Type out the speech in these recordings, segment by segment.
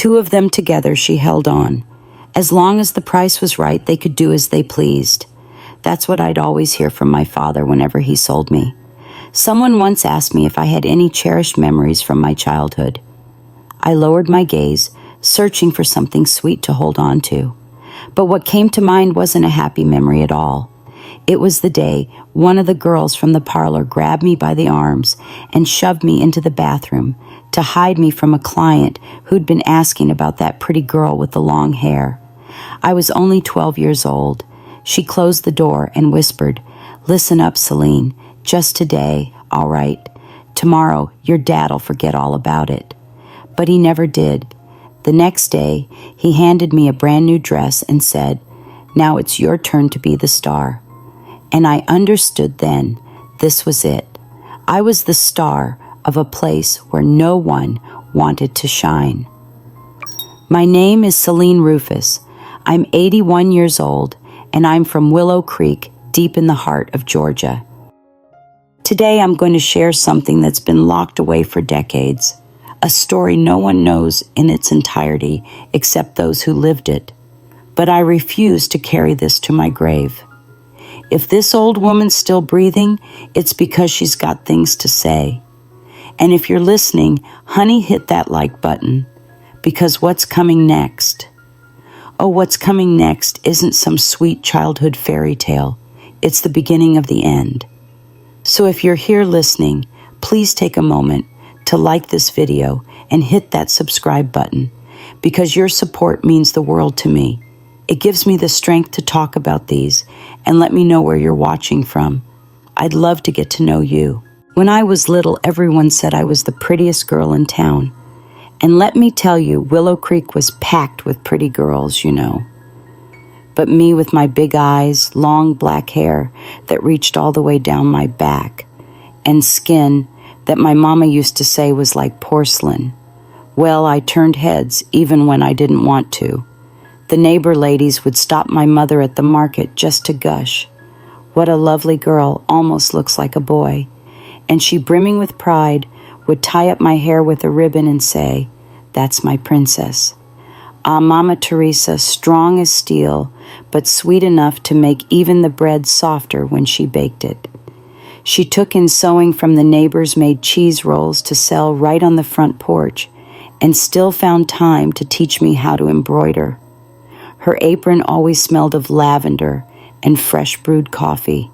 Two of them together, she held on. As long as the price was right, they could do as they pleased. That's what I'd always hear from my father whenever he sold me. Someone once asked me if I had any cherished memories from my childhood. I lowered my gaze, searching for something sweet to hold on to. But what came to mind wasn't a happy memory at all. It was the day one of the girls from the parlor grabbed me by the arms and shoved me into the bathroom to hide me from a client who'd been asking about that pretty girl with the long hair. I was only 12 years old. She closed the door and whispered, "Listen up, Celine. Just today, all right. Tomorrow, your dad'll forget all about it." But he never did. The next day, he handed me a brand new dress and said, "Now it's your turn to be the star." And I understood then, this was it. I was the star of a place where no one wanted to shine. My name is Celine Rufus. I'm 81 years old, and I'm from Willow Creek, deep in the heart of Georgia. Today I'm going to share something that's been locked away for decades, a story no one knows in its entirety except those who lived it. But I refuse to carry this to my grave. If this old woman's still breathing, it's because she's got things to say. And if you're listening, honey, hit that like button, because what's coming next? Oh, what's coming next isn't some sweet childhood fairy tale. It's the beginning of the end. So if you're here listening, please take a moment to like this video and hit that subscribe button, because your support means the world to me. It gives me the strength to talk about these and let me know where you're watching from. I'd love to get to know you. When I was little, everyone said I was the prettiest girl in town. And let me tell you, Willow Creek was packed with pretty girls, you know. But me with my big eyes, long black hair that reached all the way down my back, and skin that my mama used to say was like porcelain. Well, I turned heads even when I didn't want to. The neighbor ladies would stop my mother at the market just to gush. "What a lovely girl, almost looks like a boy." And she, brimming with pride, would tie up my hair with a ribbon and say, "That's my princess." Ah, Mama Teresa, strong as steel, but sweet enough to make even the bread softer when she baked it. She took in sewing from the neighbors' made cheese rolls to sell right on the front porch, and still found time to teach me how to embroider. Her apron always smelled of lavender and fresh brewed coffee.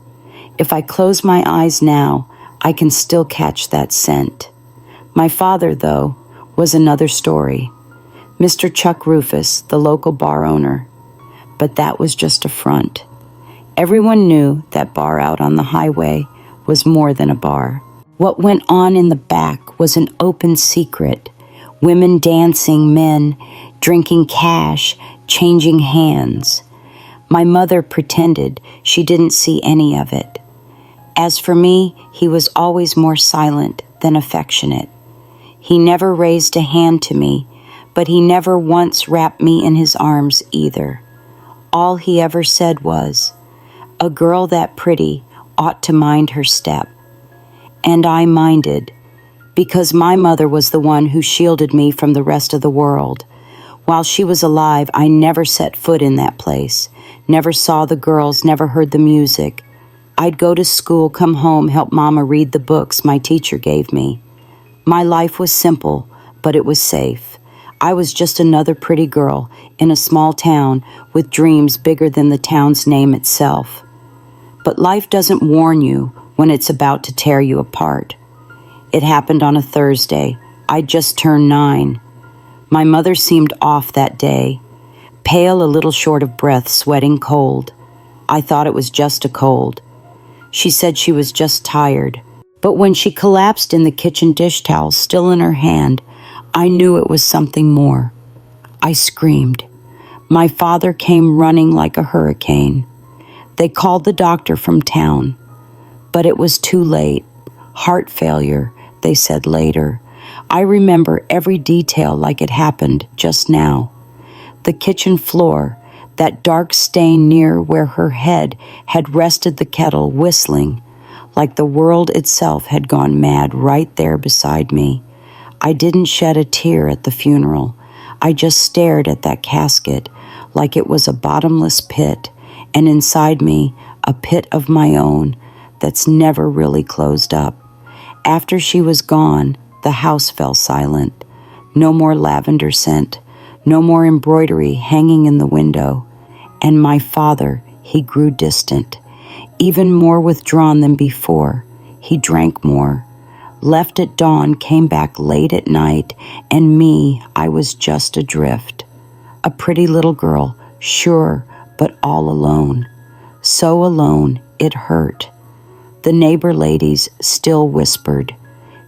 If I close my eyes now, I can still catch that scent. My father, though, was another story. Mr. Chuck Rufus, the local bar owner. But that was just a front. Everyone knew that bar out on the highway was more than a bar. What went on in the back was an open secret. Women dancing, men drinking cash, changing hands. My mother pretended she didn't see any of it. As for me, he was always more silent than affectionate. He never raised a hand to me, but he never once wrapped me in his arms either. All he ever said was, "A girl that pretty ought to mind her step." And I minded, because my mother was the one who shielded me from the rest of the world. While she was alive, I never set foot in that place, never saw the girls, never heard the music. I'd go to school, come home, help Mama read the books my teacher gave me. My life was simple, but it was safe. I was just another pretty girl in a small town with dreams bigger than the town's name itself. But life doesn't warn you when it's about to tear you apart. It happened on a Thursday. I'd just turned 9. My mother seemed off that day, pale, a little short of breath, sweating cold. I thought it was just a cold. She said she was just tired. But when she collapsed in the kitchen dish towel still in her hand, I knew it was something more. I screamed. My father came running like a hurricane. They called the doctor from town, but it was too late. Heart failure, they said later. I remember every detail like it happened just now. The kitchen floor, that dark stain near where her head had rested the kettle, whistling, like the world itself had gone mad right there beside me. I didn't shed a tear at the funeral. I just stared at that casket like it was a bottomless pit, and inside me, a pit of my own that's never really closed up. After she was gone, the house fell silent. No more lavender scent, no more embroidery hanging in the window. And my father, he grew distant, even more withdrawn than before. He drank more, left at dawn, came back late at night, and me, I was just adrift. A pretty little girl, sure, but all alone. So alone, it hurt. The neighbor ladies still whispered,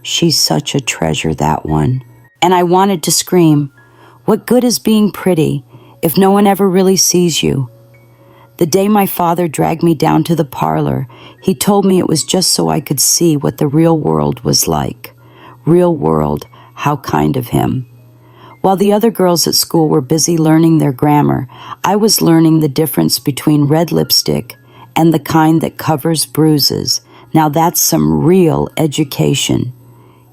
"She's such a treasure, that one." And I wanted to scream, "What good is being pretty if no one ever really sees you?" The day my father dragged me down to the parlor, he told me it was just so I could see what the real world was like. Real world, how kind of him. While the other girls at school were busy learning their grammar, I was learning the difference between red lipstick and the kind that covers bruises. Now that's some real education.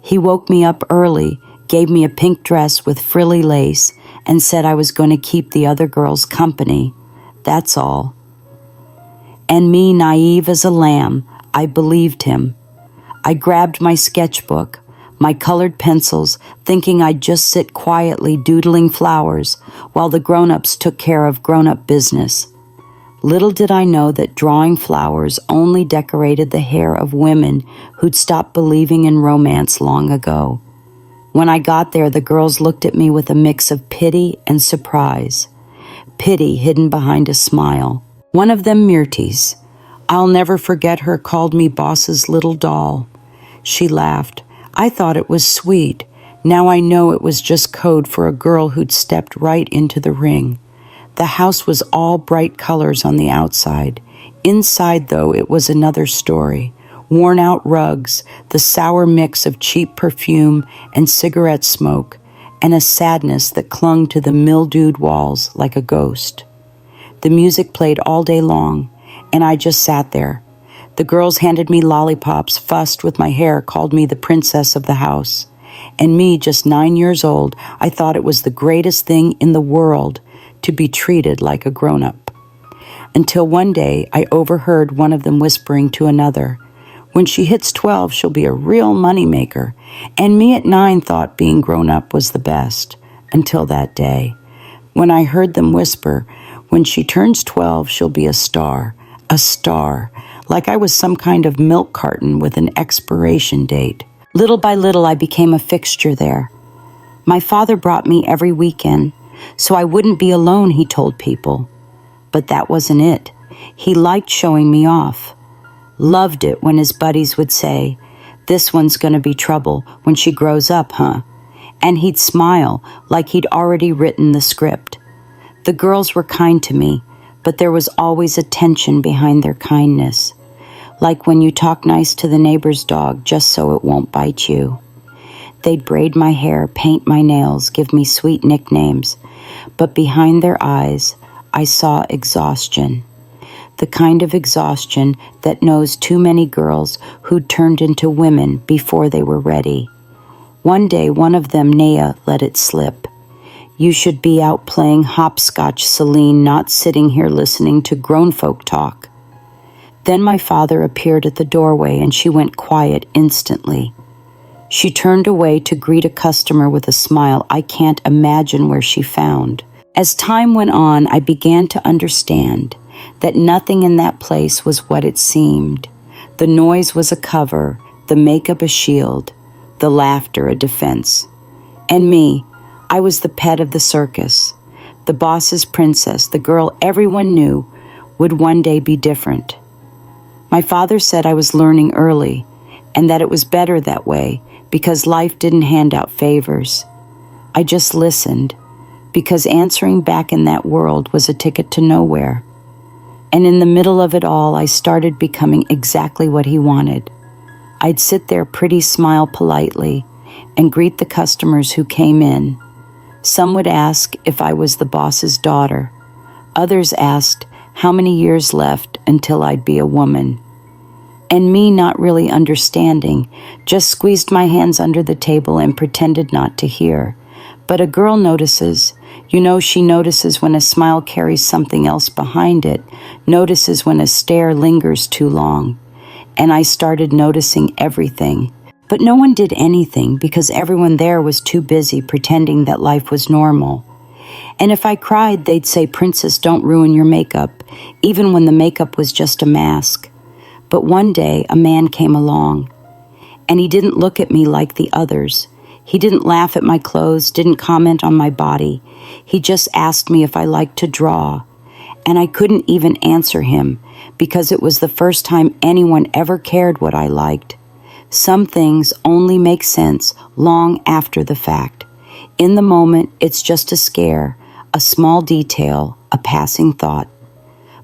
He woke me up early, gave me a pink dress with frilly lace, and said I was going to keep the other girls company. That's all. And me, naive as a lamb, I believed him. I grabbed my sketchbook, my colored pencils, thinking I'd just sit quietly doodling flowers while the grown-ups took care of grown-up business. Little did I know that drawing flowers only decorated the hair of women who'd stopped believing in romance long ago. When I got there, the girls looked at me with a mix of pity and surprise. Pity hidden behind a smile. One of them, Myrtis, I'll never forget her, called me boss's little doll. She laughed. I thought it was sweet. Now I know it was just code for a girl who'd stepped right into the ring. The house was all bright colors on the outside. Inside, though, it was another story. Worn-out rugs, the sour mix of cheap perfume and cigarette smoke, and a sadness that clung to the mildewed walls like a ghost. The music played all day long, and I just sat there. The girls handed me lollipops, fussed with my hair, called me the princess of the house. And me, just 9 years old, I thought it was the greatest thing in the world to be treated like a grown-up. Until one day, I overheard one of them whispering to another, "When she hits 12, she'll be a real moneymaker." And me at 9 thought being grown up was the best, until that day, when I heard them whisper, "When she turns 12, she'll be a star, like I was some kind of milk carton with an expiration date. Little by little, I became a fixture there. My father brought me every weekend, so I wouldn't be alone, he told people. But that wasn't it. He liked showing me off. Loved it when his buddies would say, "This one's gonna be trouble when she grows up, huh?" And he'd smile like he'd already written the script. The girls were kind to me, but there was always a tension behind their kindness. Like when you talk nice to the neighbor's dog just so it won't bite you. They'd braid my hair, paint my nails, give me sweet nicknames. But behind their eyes, I saw exhaustion. The kind of exhaustion that knows too many girls who'd turned into women before they were ready. One day, one of them, Naya, let it slip. "You should be out playing hopscotch, Celine, not sitting here listening to grown folk talk." Then my father appeared at the doorway and she went quiet instantly. She turned away to greet a customer with a smile I can't imagine where she found. As time went on, I began to understand that nothing in that place was what it seemed. The noise was a cover, the makeup a shield, the laughter a defense. And me, I was the pet of the circus, the boss's princess, the girl everyone knew would one day be different. My father said I was learning early, and that it was better that way because life didn't hand out favors. I just listened, because answering back in that world was a ticket to nowhere. And in the middle of it all, I started becoming exactly what he wanted. I'd sit there, pretty smile politely, and greet the customers who came in. Some would ask if I was the boss's daughter. Others asked how many years left until I'd be a woman. And me, not really understanding, just squeezed my hands under the table and pretended not to hear. But a girl notices. You know, she notices when a smile carries something else behind it, notices when a stare lingers too long. And I started noticing everything. But no one did anything because everyone there was too busy pretending that life was normal. And if I cried, they'd say, "Princess, don't ruin your makeup," even when the makeup was just a mask. But one day, a man came along, and he didn't look at me like the others. He didn't laugh at my clothes, didn't comment on my body. He just asked me if I liked to draw. And I couldn't even answer him because it was the first time anyone ever cared what I liked. Some things only make sense long after the fact. In the moment, it's just a scare, a small detail, a passing thought.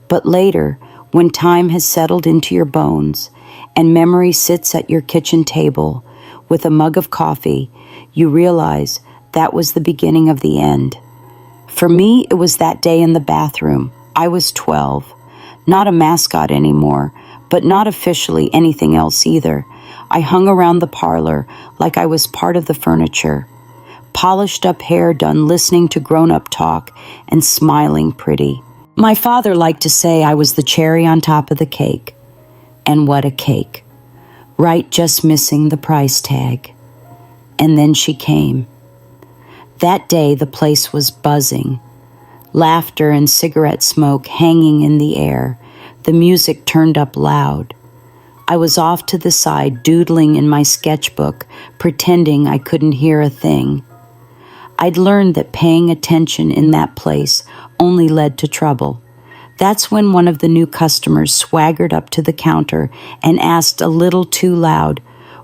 But later, when time has settled into your bones and memory sits at your kitchen table with a mug of coffee, you realize that was the beginning of the end. For me, it was that day in the bathroom. I was 12, not a mascot anymore, but not officially anything else either. I hung around the parlor like I was part of the furniture. Polished up hair done listening to grown-up talk and smiling pretty. My father liked to say I was the cherry on top of the cake. And what a cake. Right, just missing the price tag. And then she came. That day the place was buzzing. Laughter and cigarette smoke hanging in the air. The music turned up loud. I was off to the side doodling in my sketchbook, pretending I couldn't hear a thing. I'd learned that paying attention in that place only led to trouble. That's when one of the new customers swaggered up to the counter and asked a little too loud,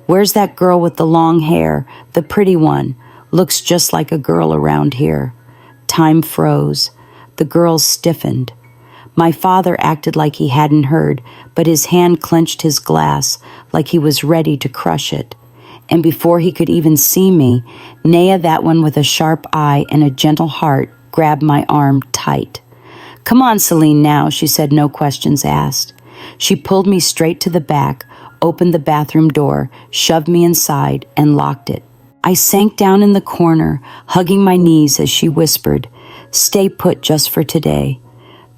"Where's that girl with the long hair, the pretty one? Looks just like a girl around here." Time froze. The girl stiffened. My father acted like he hadn't heard, but his hand clenched his glass like he was ready to crush it. And before he could even see me, Naya, that one with a sharp eye and a gentle heart, grabbed my arm tight. "Come on, Celine, now," she said, no questions asked. She pulled me straight to the back, opened the bathroom door, shoved me inside, and locked it. I sank down in the corner, hugging my knees as she whispered, "Stay put just for today.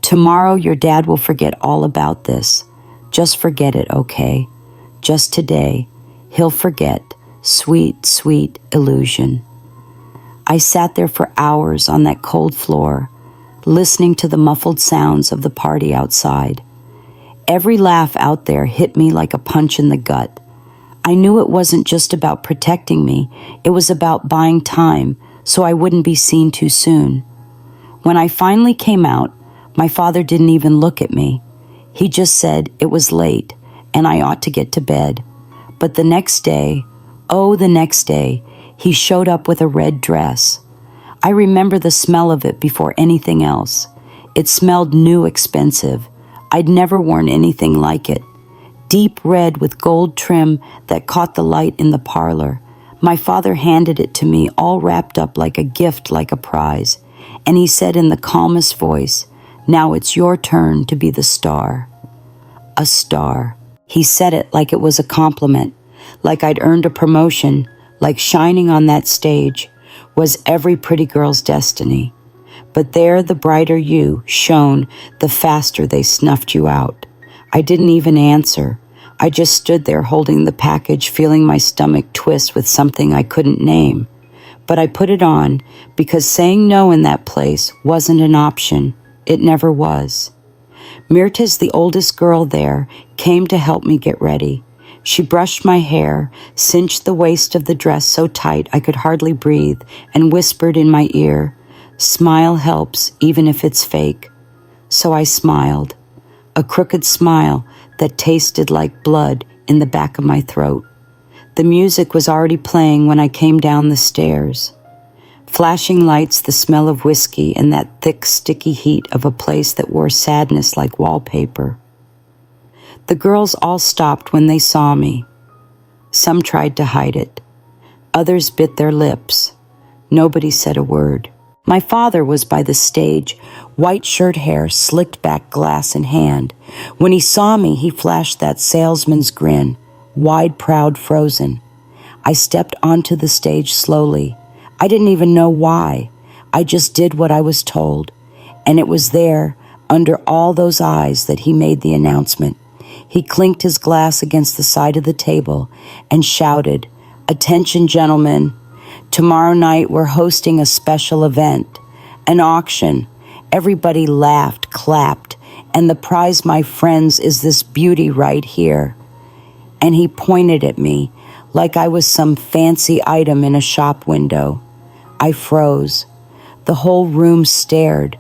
Tomorrow your dad will forget all about this. Just forget it, okay? Just today. He'll forget. Sweet, sweet illusion." I sat there for hours on that cold floor, listening to the muffled sounds of the party outside. Every laugh out there hit me like a punch in the gut. I knew it wasn't just about protecting me, it was about buying time so I wouldn't be seen too soon. When I finally came out, my father didn't even look at me. He just said it was late and I ought to get to bed. But the next day, he showed up with a red dress. I remember the smell of it before anything else. It smelled new, expensive. I'd never worn anything like it. Deep red with gold trim that caught the light in the parlor. My father handed it to me all wrapped up like a gift, like a prize. And he said in the calmest voice, "Now it's your turn to be the star." A star. He said it like it was a compliment, like I'd earned a promotion, like shining on that stage was every pretty girl's destiny. But there the brighter you shone, the faster they snuffed you out. I didn't even answer. I just stood there holding the package, feeling my stomach twist with something I couldn't name. But I put it on because saying no in that place wasn't an option. It never was. Mirta's, the oldest girl there, came to help me get ready. She brushed my hair, cinched the waist of the dress so tight I could hardly breathe, and whispered in my ear, "Smile helps, even if it's fake." So I smiled, a crooked smile that tasted like blood in the back of my throat. The music was already playing when I came down the stairs. Flashing lights, the smell of whiskey, and that thick, sticky heat of a place that wore sadness like wallpaper. The girls all stopped when they saw me. Some tried to hide it. Others bit their lips. Nobody said a word. My father was by the stage, white shirt hair slicked back, glass in hand. When he saw me, he flashed that salesman's grin, wide, proud, frozen. I stepped onto the stage slowly. I didn't even know why. I just did what I was told. And it was there, under all those eyes, that he made the announcement. He clinked his glass against the side of the table and shouted, "Attention, gentlemen. Tomorrow night we're hosting a special event, an auction." Everybody laughed, clapped, and the prize, my friends, is this beauty right here. And he pointed at me like I was some fancy item in a shop window. I froze. The whole room stared.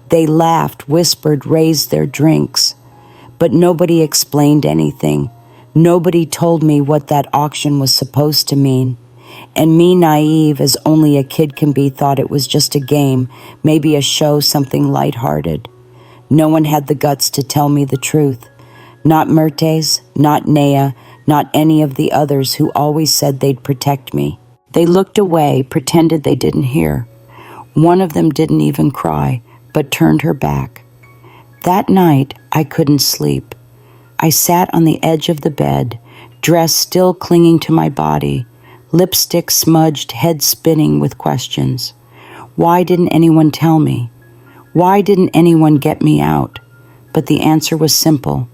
They laughed, whispered, raised their drinks. But nobody explained anything. Nobody told me what that auction was supposed to mean. And me, naive as only a kid can be, thought it was just a game, maybe a show, something lighthearted. No one had the guts to tell me the truth. Not Mertes, not Nea, not any of the others who always said they'd protect me. They looked away, pretended they didn't hear. One of them didn't even cry, but turned her back. That night, I couldn't sleep. I sat on the edge of the bed, dress still clinging to my body, lipstick smudged, head spinning with questions. Why didn't anyone tell me? Why didn't anyone get me out? But the answer was simple,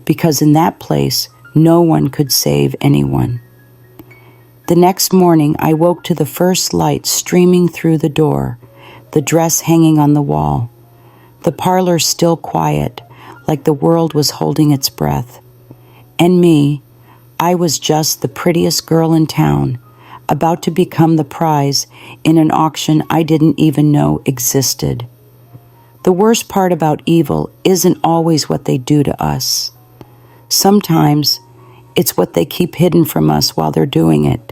because in that place, no one could save anyone. The next morning, I woke to the first light streaming through the door, the dress hanging on the wall. The parlor still quiet, like the world was holding its breath. And me, I was just the prettiest girl in town, about to become the prize in an auction I didn't even know existed. The worst part about evil isn't always what they do to us. Sometimes it's what they keep hidden from us while they're doing it.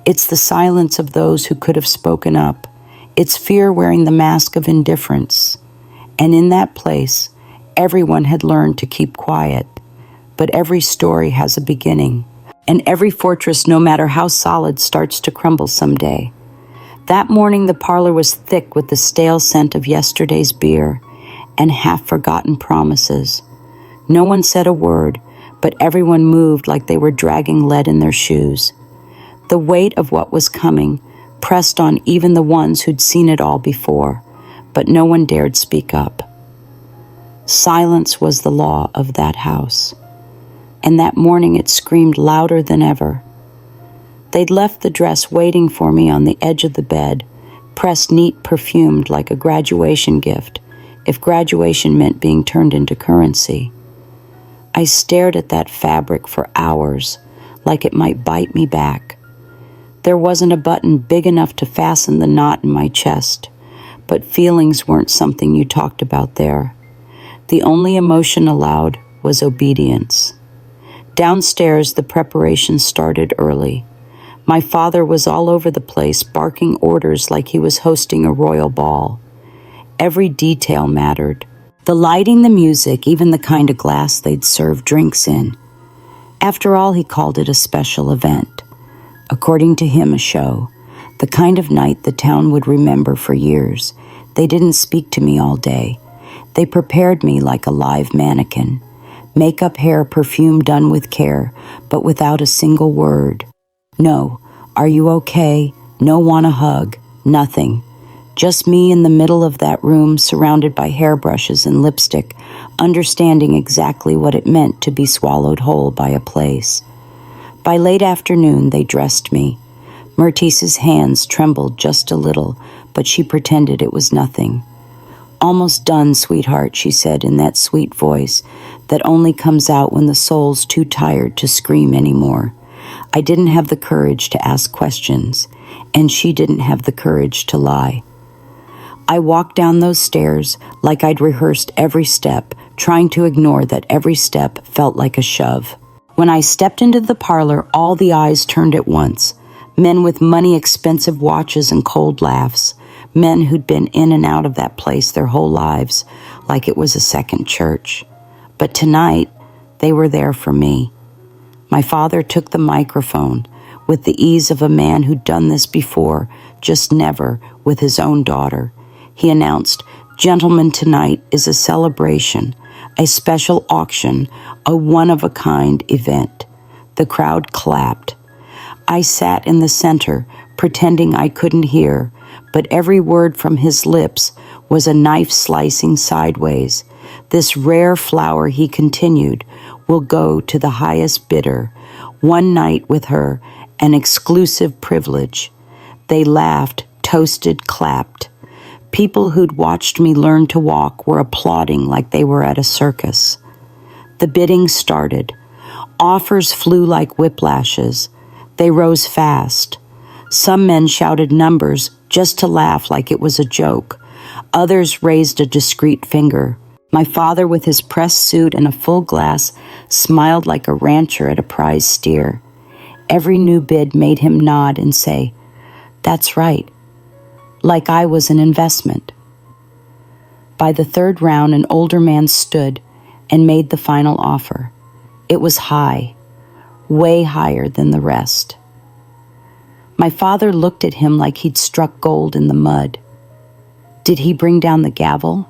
It's the silence of those who could have spoken up. It's fear wearing the mask of indifference. And in that place, everyone had learned to keep quiet. But every story has a beginning, and every fortress, no matter how solid, starts to crumble someday. That morning, the parlor was thick with the stale scent of yesterday's beer and half-forgotten promises. No one said a word, but everyone moved like they were dragging lead in their shoes. The weight of what was coming pressed on even the ones who'd seen it all before, but no one dared speak up. Silence was the law of that house, and that morning it screamed louder than ever. They'd left the dress waiting for me on the edge of the bed, pressed neat, perfumed like a graduation gift, if graduation meant being turned into currency. I stared at that fabric for hours, like it might bite me back. There wasn't a button big enough to fasten the knot in my chest, but feelings weren't something you talked about there. The only emotion allowed was obedience. Downstairs, the preparations started early. My father was all over the place, barking orders like he was hosting a royal ball. Every detail mattered. The lighting, the music, even the kind of glass they'd serve drinks in. After all, he called it a special event. According to him, a show. The kind of night the town would remember for years. They didn't speak to me all day. They prepared me like a live mannequin. Makeup, hair, perfume done with care, but without a single word. No, are you okay? No want a hug. Nothing. Just me in the middle of that room, surrounded by hairbrushes and lipstick, understanding exactly what it meant to be swallowed whole by a place. By late afternoon, they dressed me. Mertis's hands trembled just a little, but she pretended it was nothing. "Almost done, sweetheart," she said in that sweet voice that only comes out when the soul's too tired to scream anymore. I didn't have the courage to ask questions, and she didn't have the courage to lie. I walked down those stairs like I'd rehearsed every step, trying to ignore that every step felt like a shove. When I stepped into the parlor, all the eyes turned at once. Men with money, expensive watches, and cold laughs. Men who'd been in and out of that place their whole lives, like it was a second church. But tonight, they were there for me. My father took the microphone with the ease of a man who'd done this before, just never with his own daughter. He announced, "Gentlemen, tonight is a celebration, a special auction, a one-of-a-kind event." The crowd clapped. I sat in the center, pretending I couldn't hear, but every word from his lips was a knife slicing sideways. This rare flower, he continued, will go to the highest bidder. One night with her, an exclusive privilege. They laughed, toasted, clapped. People who'd watched me learn to walk were applauding like they were at a circus. The bidding started. Offers flew like whiplashes. They rose fast. Some men shouted numbers just to laugh like it was a joke. Others raised a discreet finger. My father, with his press suit and a full glass, smiled like a rancher at a prize steer. Every new bid made him nod and say, "That's right," like I was an investment. By the third round, an older man stood and made the final offer. It was high, way higher than the rest. My father looked at him like he'd struck gold in the mud. Did he bring down the gavel?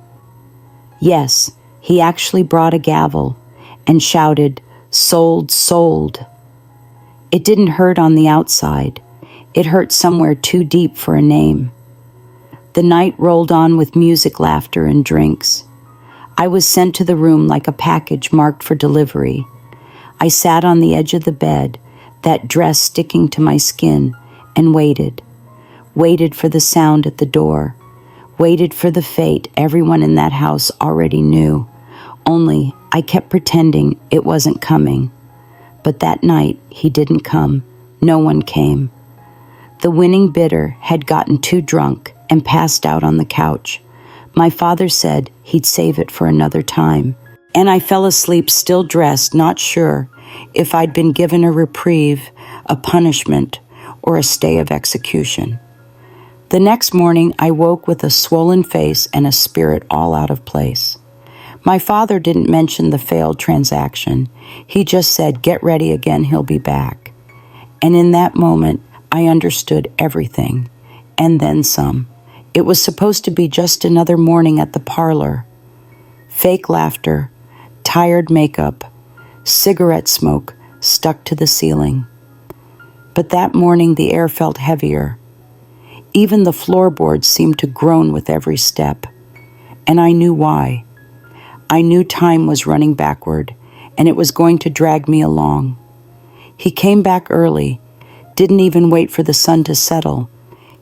Yes, he actually brought a gavel and shouted, "Sold, sold." It didn't hurt on the outside. It hurt somewhere too deep for a name. The night rolled on with music, laughter, and drinks. I was sent to the room like a package marked for delivery. I sat on the edge of the bed, that dress sticking to my skin, and waited for the sound at the door, waited for the fate everyone in that house already knew. Only I kept pretending it wasn't coming. But that night he didn't come. No one came. The winning bidder had gotten too drunk and passed out on the couch. My father said he'd save it for another time, and I fell asleep still dressed, not sure if I'd been given a reprieve, a punishment, or a stay of execution. The next morning I woke with a swollen face and a spirit all out of place. My father didn't mention the failed transaction. He just said, "Get ready again, he'll be back." And in that moment, I understood everything, and then some. It was supposed to be just another morning at the parlor. Fake laughter, tired makeup, cigarette smoke stuck to the ceiling. But that morning the air felt heavier. Even the floorboards seemed to groan with every step. And I knew why. I knew time was running backward, and it was going to drag me along. He came back early, didn't even wait for the sun to settle.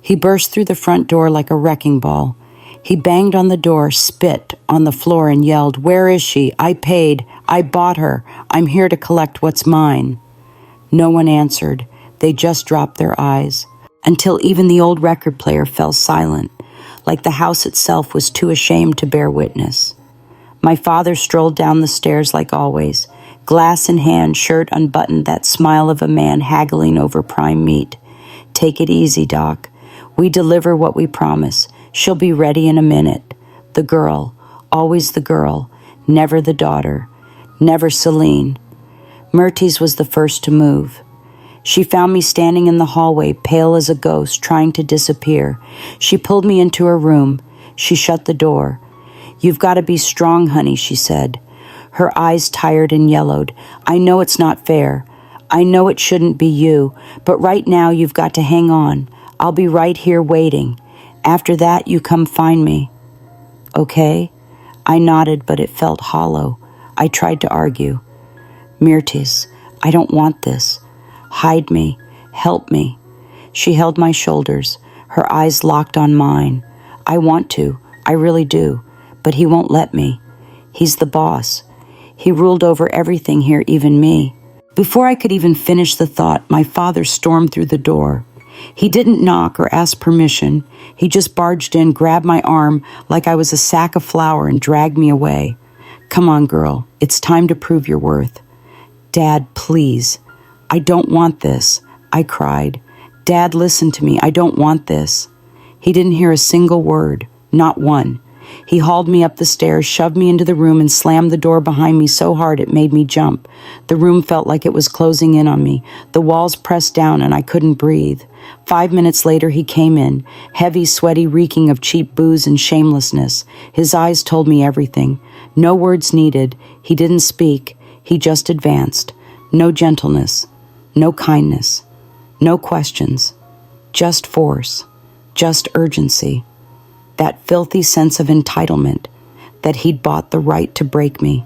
He burst through the front door like a wrecking ball. He banged on the door, spit on the floor, and yelled, "Where is she? I paid. I bought her. I'm here to collect what's mine." No one answered. They just dropped their eyes, until even the old record player fell silent, like the house itself was too ashamed to bear witness. My father strolled down the stairs like always, glass in hand, shirt unbuttoned, that smile of a man haggling over prime meat. "Take it easy, Doc. We deliver what we promise. She'll be ready in a minute." The girl, always the girl, never the daughter, never Celine. Myrtis was the first to move. She found me standing in the hallway, pale as a ghost, trying to disappear. She pulled me into her room. She shut the door. "You've got to be strong, honey," she said. Her eyes tired and yellowed. "I know it's not fair. I know it shouldn't be you, but right now you've got to hang on. I'll be right here waiting. After that, you come find me." "Okay?" I nodded, but it felt hollow. I tried to argue. "Myrtis, I don't want this. Hide me. Help me." She held my shoulders, her eyes locked on mine. "I want to. I really do. But he won't let me. He's the boss. He ruled over everything here, even me." Before I could even finish the thought, my father stormed through the door. He didn't knock or ask permission. He just barged in, grabbed my arm like I was a sack of flour, and dragged me away. "Come on, girl. It's time to prove your worth." "Dad, please. I don't want this," I cried. "Dad, listen to me. I don't want this." He didn't hear a single word, not one. He hauled me up the stairs, shoved me into the room, and slammed the door behind me so hard it made me jump. The room felt like it was closing in on me. The walls pressed down and I couldn't breathe. 5 minutes later he came in, heavy, sweaty, reeking of cheap booze and shamelessness. His eyes told me everything. No words needed. He didn't speak. He just advanced. No gentleness. No kindness. No questions. Just force, just urgency, that filthy sense of entitlement that he'd bought the right to break me.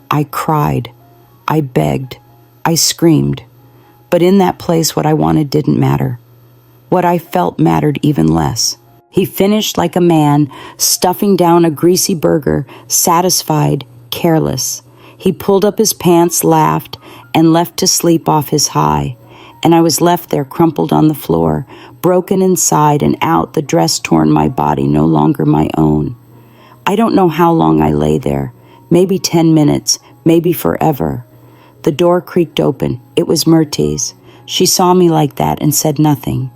I cried, I begged, I screamed, but in that place what I wanted didn't matter. What I felt mattered even less. He finished like a man, stuffing down a greasy burger, satisfied, careless. He pulled up his pants, laughed, and left to sleep off his high. And I was left there crumpled on the floor, broken inside and out, the dress torn my body, no longer my own. I don't know how long I lay there, maybe 10 minutes, maybe forever. The door creaked open. It was Myrtis. She saw me like that and said nothing.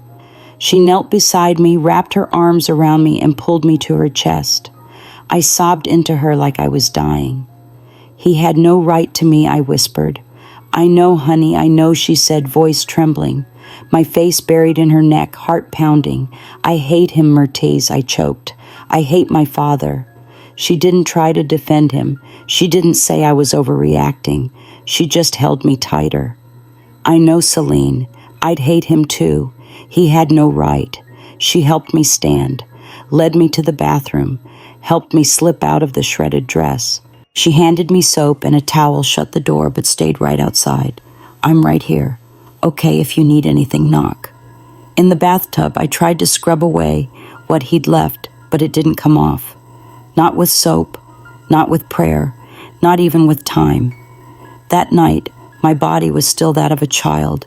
She knelt beside me, wrapped her arms around me, and pulled me to her chest. I sobbed into her like I was dying. He had no right to me, I whispered. I know, honey, I know, she said, voice trembling. My face buried in her neck, heart pounding. I hate him, Myrtis, I choked. I hate my father. She didn't try to defend him. She didn't say I was overreacting. She just held me tighter. I know, Celine. I'd hate him too. He had no right. She helped me stand, led me to the bathroom, helped me slip out of the shredded dress. She handed me soap and a towel, shut the door, but stayed right outside. I'm right here. Okay, if you need anything, knock. In the bathtub, I tried to scrub away what he'd left, but it didn't come off. Not with soap, not with prayer, not even with time. That night, my body was still that of a child,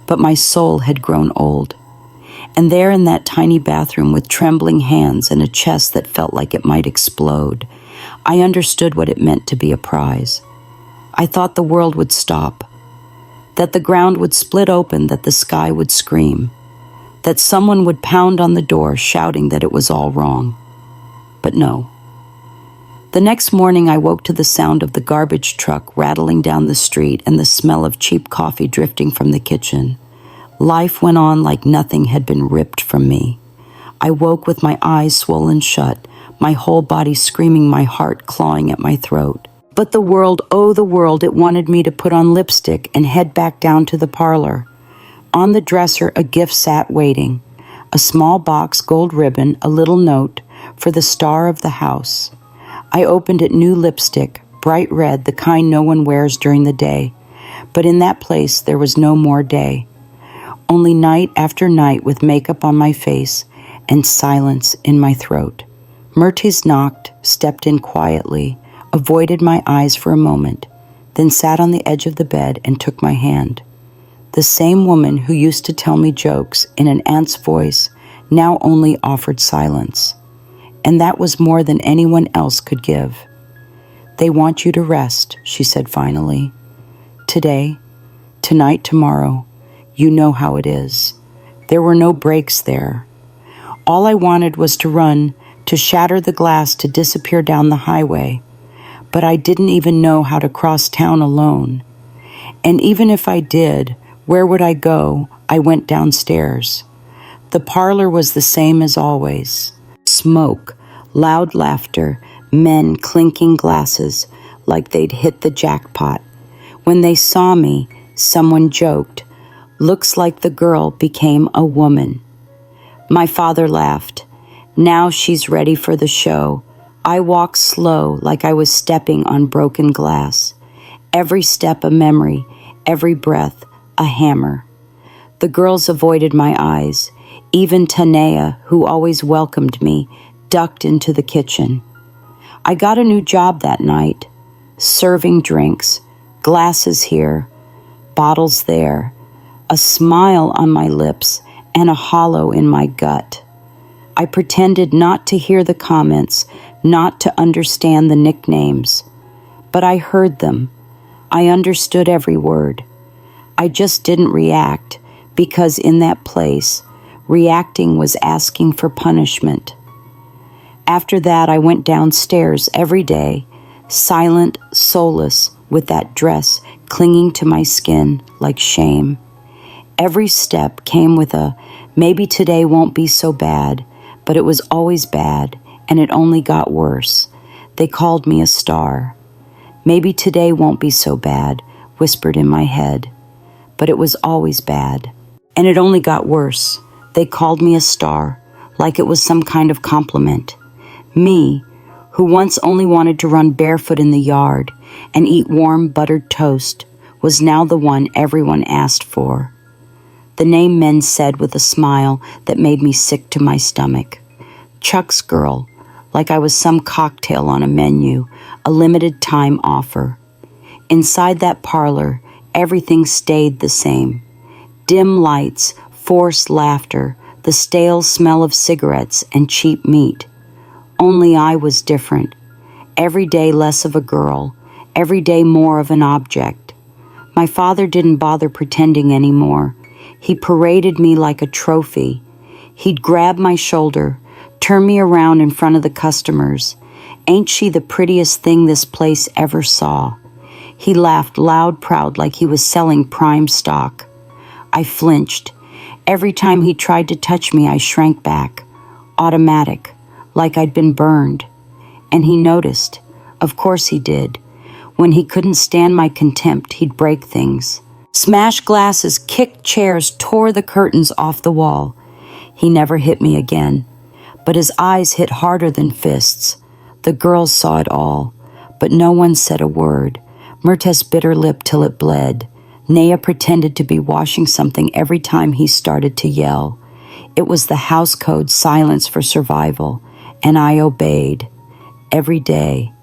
but my soul had grown old. And there in that tiny bathroom with trembling hands and a chest that felt like it might explode, I understood what it meant to be a prize. I thought the world would stop, that the ground would split open, that the sky would scream, that someone would pound on the door shouting that it was all wrong. But no. The next morning I woke to the sound of the garbage truck rattling down the street and the smell of cheap coffee drifting from the kitchen. Life went on like nothing had been ripped from me. I woke with my eyes swollen shut, my whole body screaming, my heart clawing at my throat. But the world, oh the world, it wanted me to put on lipstick and head back down to the parlor. On the dresser, a gift sat waiting. A small box, gold ribbon, a little note for the star of the house. I opened it, new lipstick, bright red, the kind no one wears during the day. But in that place, there was no more day. Only night after night with makeup on my face and silence in my throat. Myrtis knocked, stepped in quietly, avoided my eyes for a moment, then sat on the edge of the bed and took my hand. The same woman who used to tell me jokes in an aunt's voice now only offered silence. And that was more than anyone else could give. They want you to rest, she said finally. Today, tonight, tomorrow, you know how it is. There were no breaks there. All I wanted was to run, to shatter the glass, to disappear down the highway. But I didn't even know how to cross town alone. And even if I did, where would I go? I went downstairs. The parlor was the same as always. Smoke, loud laughter, men clinking glasses like they'd hit the jackpot. When they saw me, someone joked, "Looks like the girl became a woman." My father laughed. Now she's ready for the show. I walked slow like I was stepping on broken glass. Every step a memory, every breath a hammer. The girls avoided my eyes. Even Tanea, who always welcomed me, ducked into the kitchen. I got a new job that night, serving drinks, glasses here, bottles there, a smile on my lips and a hollow in my gut. I pretended not to hear the comments, not to understand the nicknames, but I heard them. I understood every word. I just didn't react, because in that place, reacting was asking for punishment. After that, I went downstairs every day, silent, soulless, with that dress clinging to my skin like shame. Every step came with a, maybe today won't be so bad, but it was always bad, and it only got worse. They called me a star. Maybe today won't be so bad, whispered in my head, but it was always bad, and it only got worse. They called me a star, like it was some kind of compliment. Me, who once only wanted to run barefoot in the yard and eat warm buttered toast, was now the one everyone asked for. The name men said with a smile that made me sick to my stomach. Chuck's Girl, like I was some cocktail on a menu, a limited time offer. Inside that parlor, everything stayed the same. Dim lights, forced laughter, the stale smell of cigarettes and cheap meat. Only I was different. Every day less of a girl, every day more of an object. My father didn't bother pretending anymore. He paraded me like a trophy. He'd grab my shoulder, turn me around in front of the customers. Ain't she the prettiest thing this place ever saw? He laughed loud, proud, like he was selling prime stock. I flinched. Every time he tried to touch me, I shrank back. Automatic, like I'd been burned. And he noticed. Of course he did. When he couldn't stand my contempt, he'd break things. Smashed glasses, kicked chairs, tore the curtains off the wall. He never hit me again. But his eyes hit harder than fists. The girls saw it all, but no one said a word. Myrtes bit her lip till it bled. Naya pretended to be washing something every time he started to yell. It was the house code silence for survival, and I obeyed. Every day,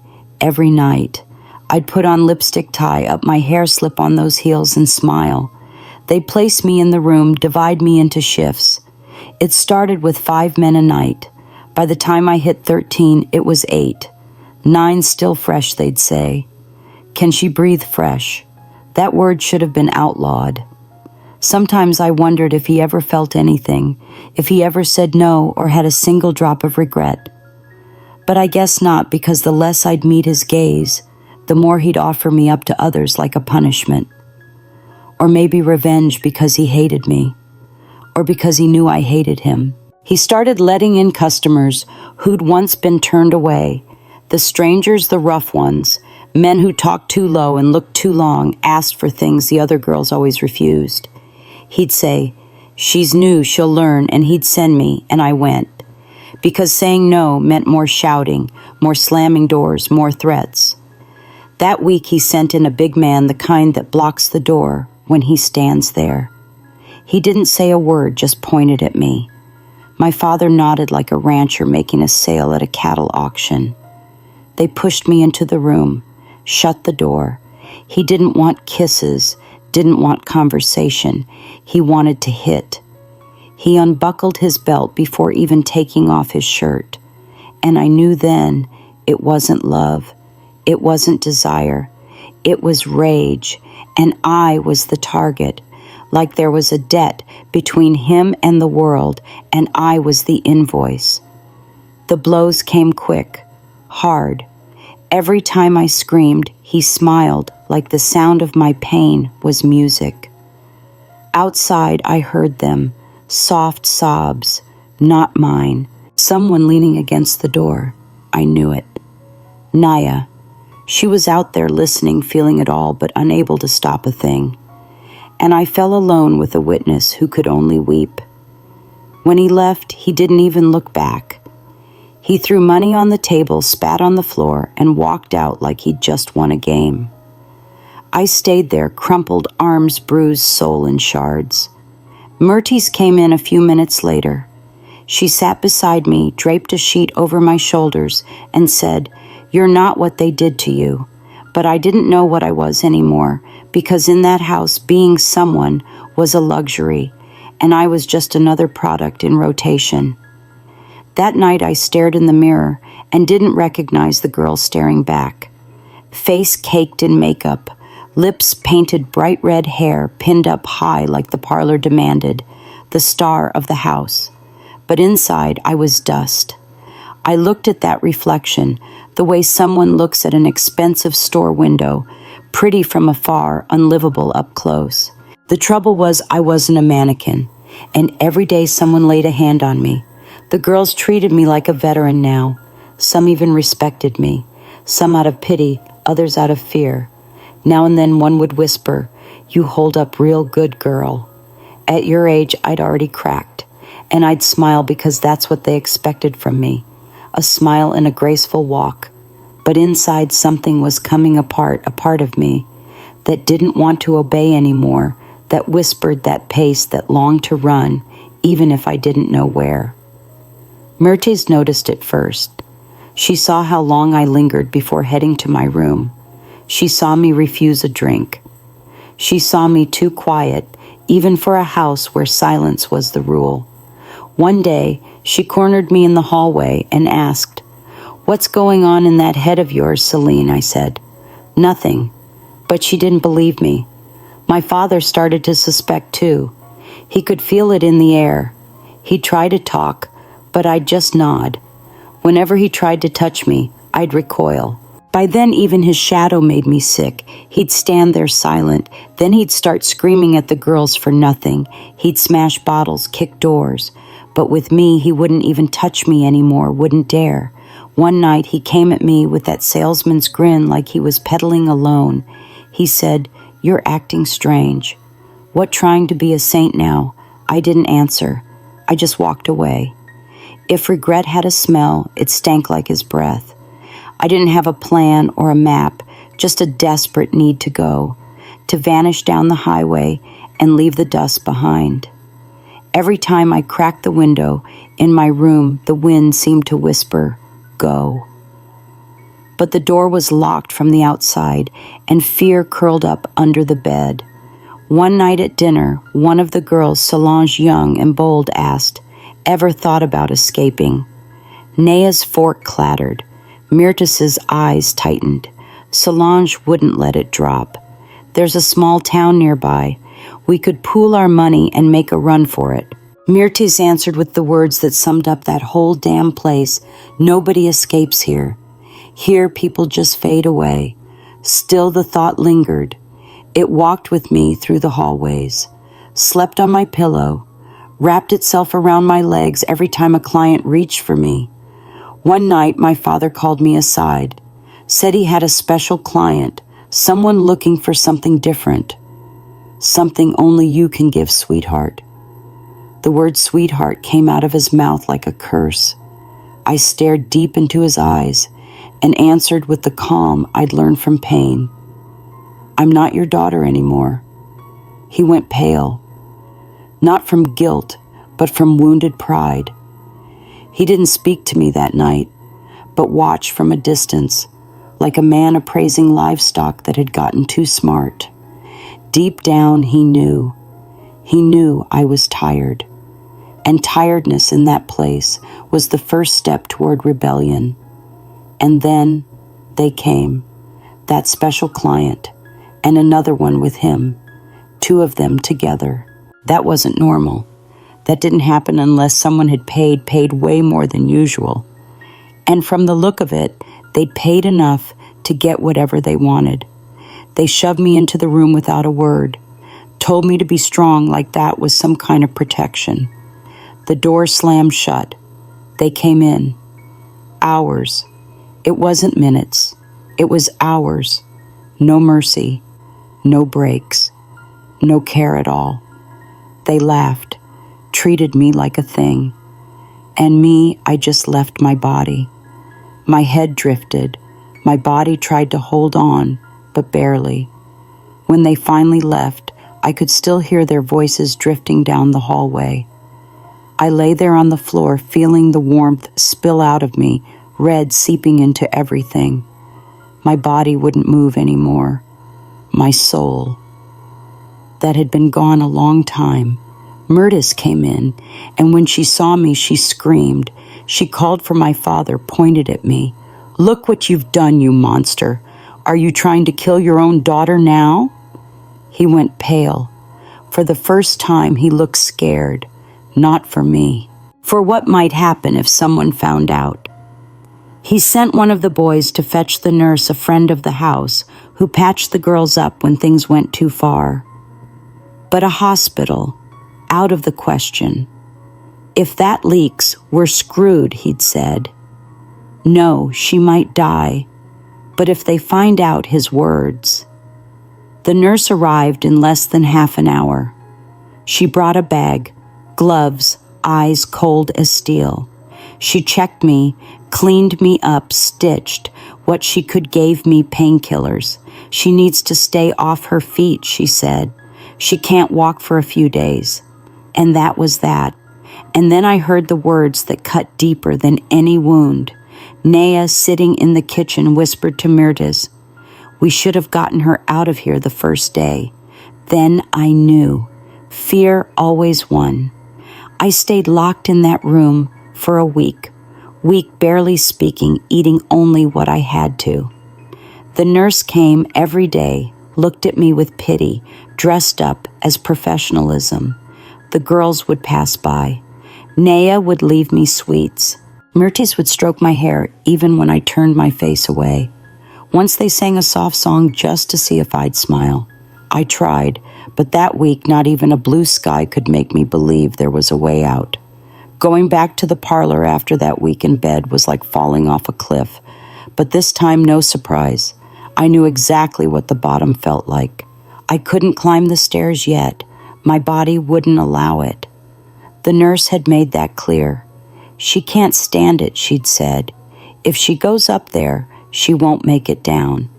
every night, I'd put on lipstick, tie up my hair, slip on those heels, and smile. They'd place me in the room, divide me into shifts. It started with 5 men a night. By the time I hit 13, it was 8. 9 still fresh, they'd say. Can she breathe fresh? That word should have been outlawed. Sometimes I wondered if he ever felt anything, if he ever said no or had a single drop of regret. But I guess not, because the less I'd meet his gaze, the more he'd offer me up to others like a punishment. Or maybe revenge because he hated me, or because he knew I hated him. He started letting in customers who'd once been turned away, the strangers, the rough ones, men who talked too low and looked too long, asked for things the other girls always refused. He'd say, "She's new, she'll learn," and he'd send me, and I went. Because saying no meant more shouting, more slamming doors, more threats. That week he sent in a big man, the kind that blocks the door when he stands there. He didn't say a word, just pointed at me. My father nodded like a rancher making a sale at a cattle auction. They pushed me into the room, shut the door. He didn't want kisses, didn't want conversation. He wanted to hit. He unbuckled his belt before even taking off his shirt. And I knew then it wasn't love. It wasn't desire. It was rage. And I was the target. Like there was a debt between him and the world, and I was the invoice. The blows came quick, hard. Every time I screamed, he smiled like the sound of my pain was music. Outside, I heard them, soft sobs, not mine. Someone leaning against the door. I knew it. Naya. She was out there listening, feeling it all, but unable to stop a thing. And I fell alone with a witness who could only weep. When he left, he didn't even look back. He threw money on the table, spat on the floor, and walked out like he'd just won a game. I stayed there, crumpled, arms bruised, soul in shards. Myrtes came in a few minutes later. She sat beside me, draped a sheet over my shoulders, and said, "You're not what they did to you." But I didn't know what I was anymore, because in that house, being someone was a luxury, and I was just another product in rotation. That night I stared in the mirror and didn't recognize the girl staring back. Face caked in makeup, lips painted bright red, hair pinned up high like the parlor demanded, the star of the house. But inside I was dust. I looked at that reflection, the way someone looks at an expensive store window, pretty from afar, unlivable up close. The trouble was I wasn't a mannequin, and every day someone laid a hand on me. The girls treated me like a veteran now. Some even respected me, some out of pity, others out of fear. Now and then one would whisper, "You hold up real good, girl." At your age, I'd already cracked, and I'd smile because that's what they expected from me, a smile and a graceful walk. But inside something was coming apart, a part of me that didn't want to obey anymore, that whispered that pace, that longed to run, even if I didn't know where. Myrtis noticed it first. She saw how long I lingered before heading to my room. She saw me refuse a drink. She saw me too quiet, even for a house where silence was the rule. One day, she cornered me in the hallway and asked, "What's going on in that head of yours, Celine?" I said. "Nothing." But she didn't believe me. My father started to suspect too. He could feel it in the air. He'd try to talk, but I'd just nod. Whenever he tried to touch me, I'd recoil. By then, even his shadow made me sick. He'd stand there silent. Then he'd start screaming at the girls for nothing. He'd smash bottles, kick doors. But with me, he wouldn't even touch me anymore, wouldn't dare. One night, he came at me with that salesman's grin like he was peddling a loan. He said, "You're acting strange." What, trying to be a saint now? I didn't answer. I just walked away. If regret had a smell, it stank like his breath. I didn't have a plan or a map, just a desperate need to go, to vanish down the highway and leave the dust behind. Every time I cracked the window in my room, the wind seemed to whisper, "Go." But the door was locked from the outside, and fear curled up under the bed. One night at dinner, one of the girls, Solange, young and bold, asked, "Ever thought about escaping?" Nea's fork clattered. Myrtis's eyes tightened. Solange wouldn't let it drop. "There's a small town nearby. We could pool our money and make a run for it." Myrtis answered with the words that summed up that whole damn place. "Nobody escapes here. Here people just fade away." Still the thought lingered. It walked with me through the hallways, slept on my pillow, wrapped itself around my legs every time a client reached for me. One night, my father called me aside, said he had a special client, someone looking for something different. "Something only you can give, sweetheart." The word sweetheart came out of his mouth like a curse. I stared deep into his eyes and answered with the calm I'd learned from pain. "I'm not your daughter anymore." He went pale, not from guilt, but from wounded pride. He didn't speak to me that night, but watched from a distance, like a man appraising livestock that had gotten too smart. Deep down, he knew. He knew I was tired. And tiredness in that place was the first step toward rebellion. And then they came, that special client, and another one with him, 2 of them together. That wasn't normal. That didn't happen unless someone had paid way more than usual. And from the look of it, they'd paid enough to get whatever they wanted. They shoved me into the room without a word, told me to be strong like that was some kind of protection. The door slammed shut. They came in. Hours. It wasn't minutes. It was hours. No mercy. No breaks. No care at all. They laughed, treated me like a thing. And me, I just left my body. My head drifted. My body tried to hold on, but barely. When they finally left, I could still hear their voices drifting down the hallway. I lay there on the floor, feeling the warmth spill out of me, red seeping into everything. My body wouldn't move anymore. My soul, that had been gone a long time. Myrtis came in, and when she saw me, she screamed. She called for my father, pointed at me. "Look what you've done, you monster. Are you trying to kill your own daughter now?" He went pale. For the first time, he looked scared. Not for me. For what might happen if someone found out. He sent one of the boys to fetch the nurse, a friend of the house, who patched the girls up when things went too far. But a hospital, out of the question. If that leaks, we're screwed, he'd said. No, she might die. But if they find out, his words. The nurse arrived in less than half an hour. She brought a bag, gloves, eyes cold as steel. She checked me, cleaned me up, stitched. What she could gave me painkillers. She needs to stay off her feet, she said. She can't walk for a few days. And that was that. And then I heard the words that cut deeper than any wound. Naya, sitting in the kitchen, whispered to Mirtas, "We should have gotten her out of here the first day." Then I knew. Fear always won. I stayed locked in that room for a week barely speaking, eating only what I had to. The nurse came every day, looked at me with pity, dressed up as professionalism. The girls would pass by. Naya would leave me sweets. Mirtis would stroke my hair even when I turned my face away. Once they sang a soft song just to see if I'd smile. I tried, but that week not even a blue sky could make me believe there was a way out. Going back to the parlor after that week in bed was like falling off a cliff, but this time no surprise. I knew exactly what the bottom felt like. I couldn't climb the stairs yet. My body wouldn't allow it. The nurse had made that clear. She can't stand it, she'd said. If she goes up there, she won't make it down.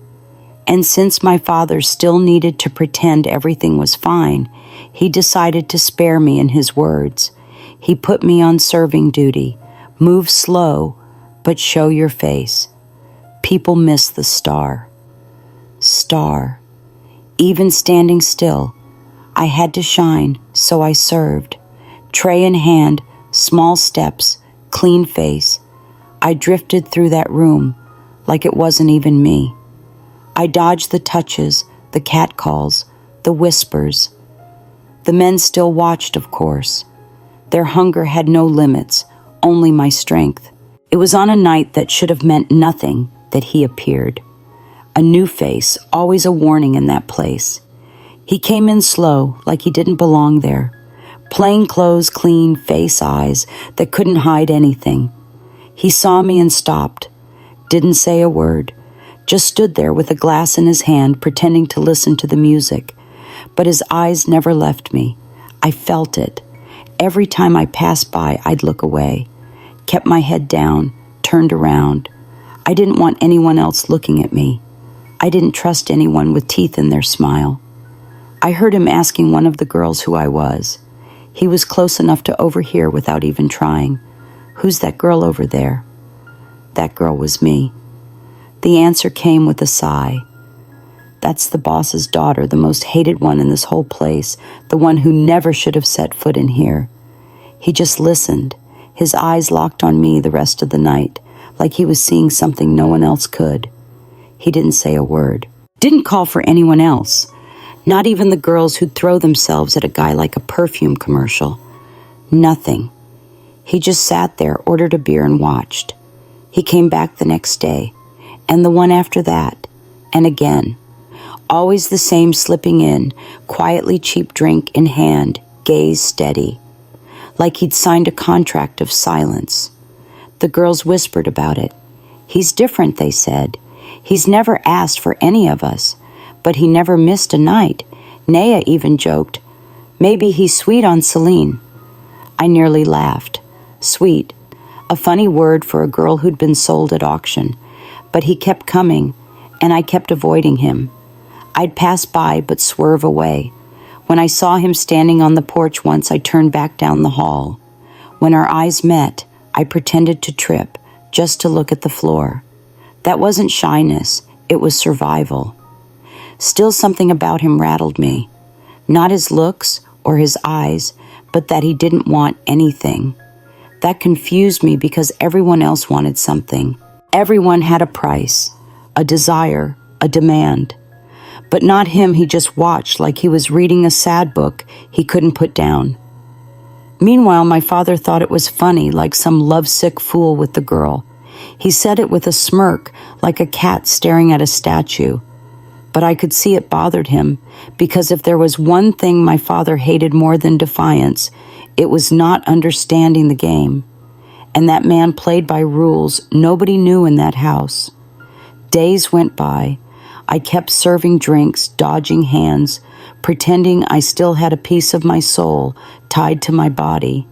And since my father still needed to pretend everything was fine, he decided to spare me in his words. He put me on serving duty. Move slow, but show your face. People miss the star. Star. Even standing still, I had to shine, so I served. Tray in hand, small steps, clean face. I drifted through that room like it wasn't even me. I dodged the touches, the catcalls, the whispers. The men still watched, of course. Their hunger had no limits, only my strength. It was on a night that should have meant nothing that he appeared. A new face, always a warning in that place. He came in slow, like he didn't belong there. Plain clothes, clean face, eyes that couldn't hide anything. He saw me and stopped. Didn't say a word. Just stood there with a glass in his hand, pretending to listen to the music. But his eyes never left me. I felt it. Every time I passed by, I'd look away. Kept my head down, turned around. I didn't want anyone else looking at me. I didn't trust anyone with teeth in their smile. I heard him asking one of the girls who I was. He was close enough to overhear without even trying. "Who's that girl over there?" That girl was me. The answer came with a sigh. "That's the boss's daughter, the most hated one in this whole place, the one who never should have set foot in here." He just listened, his eyes locked on me the rest of the night, like he was seeing something no one else could. He didn't say a word. Didn't call for anyone else. Not even the girls who'd throw themselves at a guy like a perfume commercial. Nothing. He just sat there, ordered a beer, and watched. He came back the next day, and the one after that, and again. Always the same, slipping in, quietly, cheap drink in hand, gaze steady. Like he'd signed a contract of silence. The girls whispered about it. "He's different," they said. "He's never asked for any of us, but he never missed a night." Naya even joked, "Maybe he's sweet on Celine." I nearly laughed. Sweet, a funny word for a girl who'd been sold at auction. But he kept coming, and I kept avoiding him. I'd pass by but swerve away. When I saw him standing on the porch once, I turned back down the hall. When our eyes met, I pretended to trip, just to look at the floor. That wasn't shyness, it was survival. Still something about him rattled me. Not his looks or his eyes, but that he didn't want anything. That confused me because everyone else wanted something. Everyone had a price, a desire, a demand. But not him. He just watched like he was reading a sad book he couldn't put down. Meanwhile, my father thought it was funny, like some lovesick fool with the girl. He said it with a smirk, like a cat staring at a statue. But I could see it bothered him, because if there was one thing my father hated more than defiance, it was not understanding the game. And that man played by rules nobody knew in that house. Days went by. I kept serving drinks, dodging hands, pretending I still had a piece of my soul tied to my body.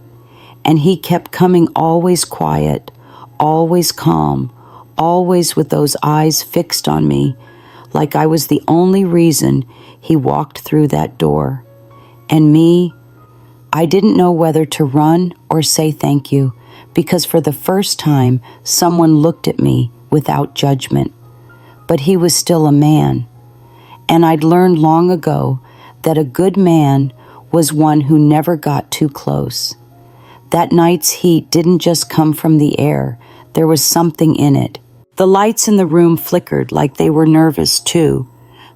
and he kept coming, always quiet, always calm, always with those eyes fixed on me, like I was the only reason he walked through that door. And me, I didn't know whether to run or say thank you, because for the first time, someone looked at me without judgment. But he was still a man, and I'd learned long ago that a good man was one who never got too close. That night's heat didn't just come from the air, there was something in it. The lights in the room flickered like they were nervous, too.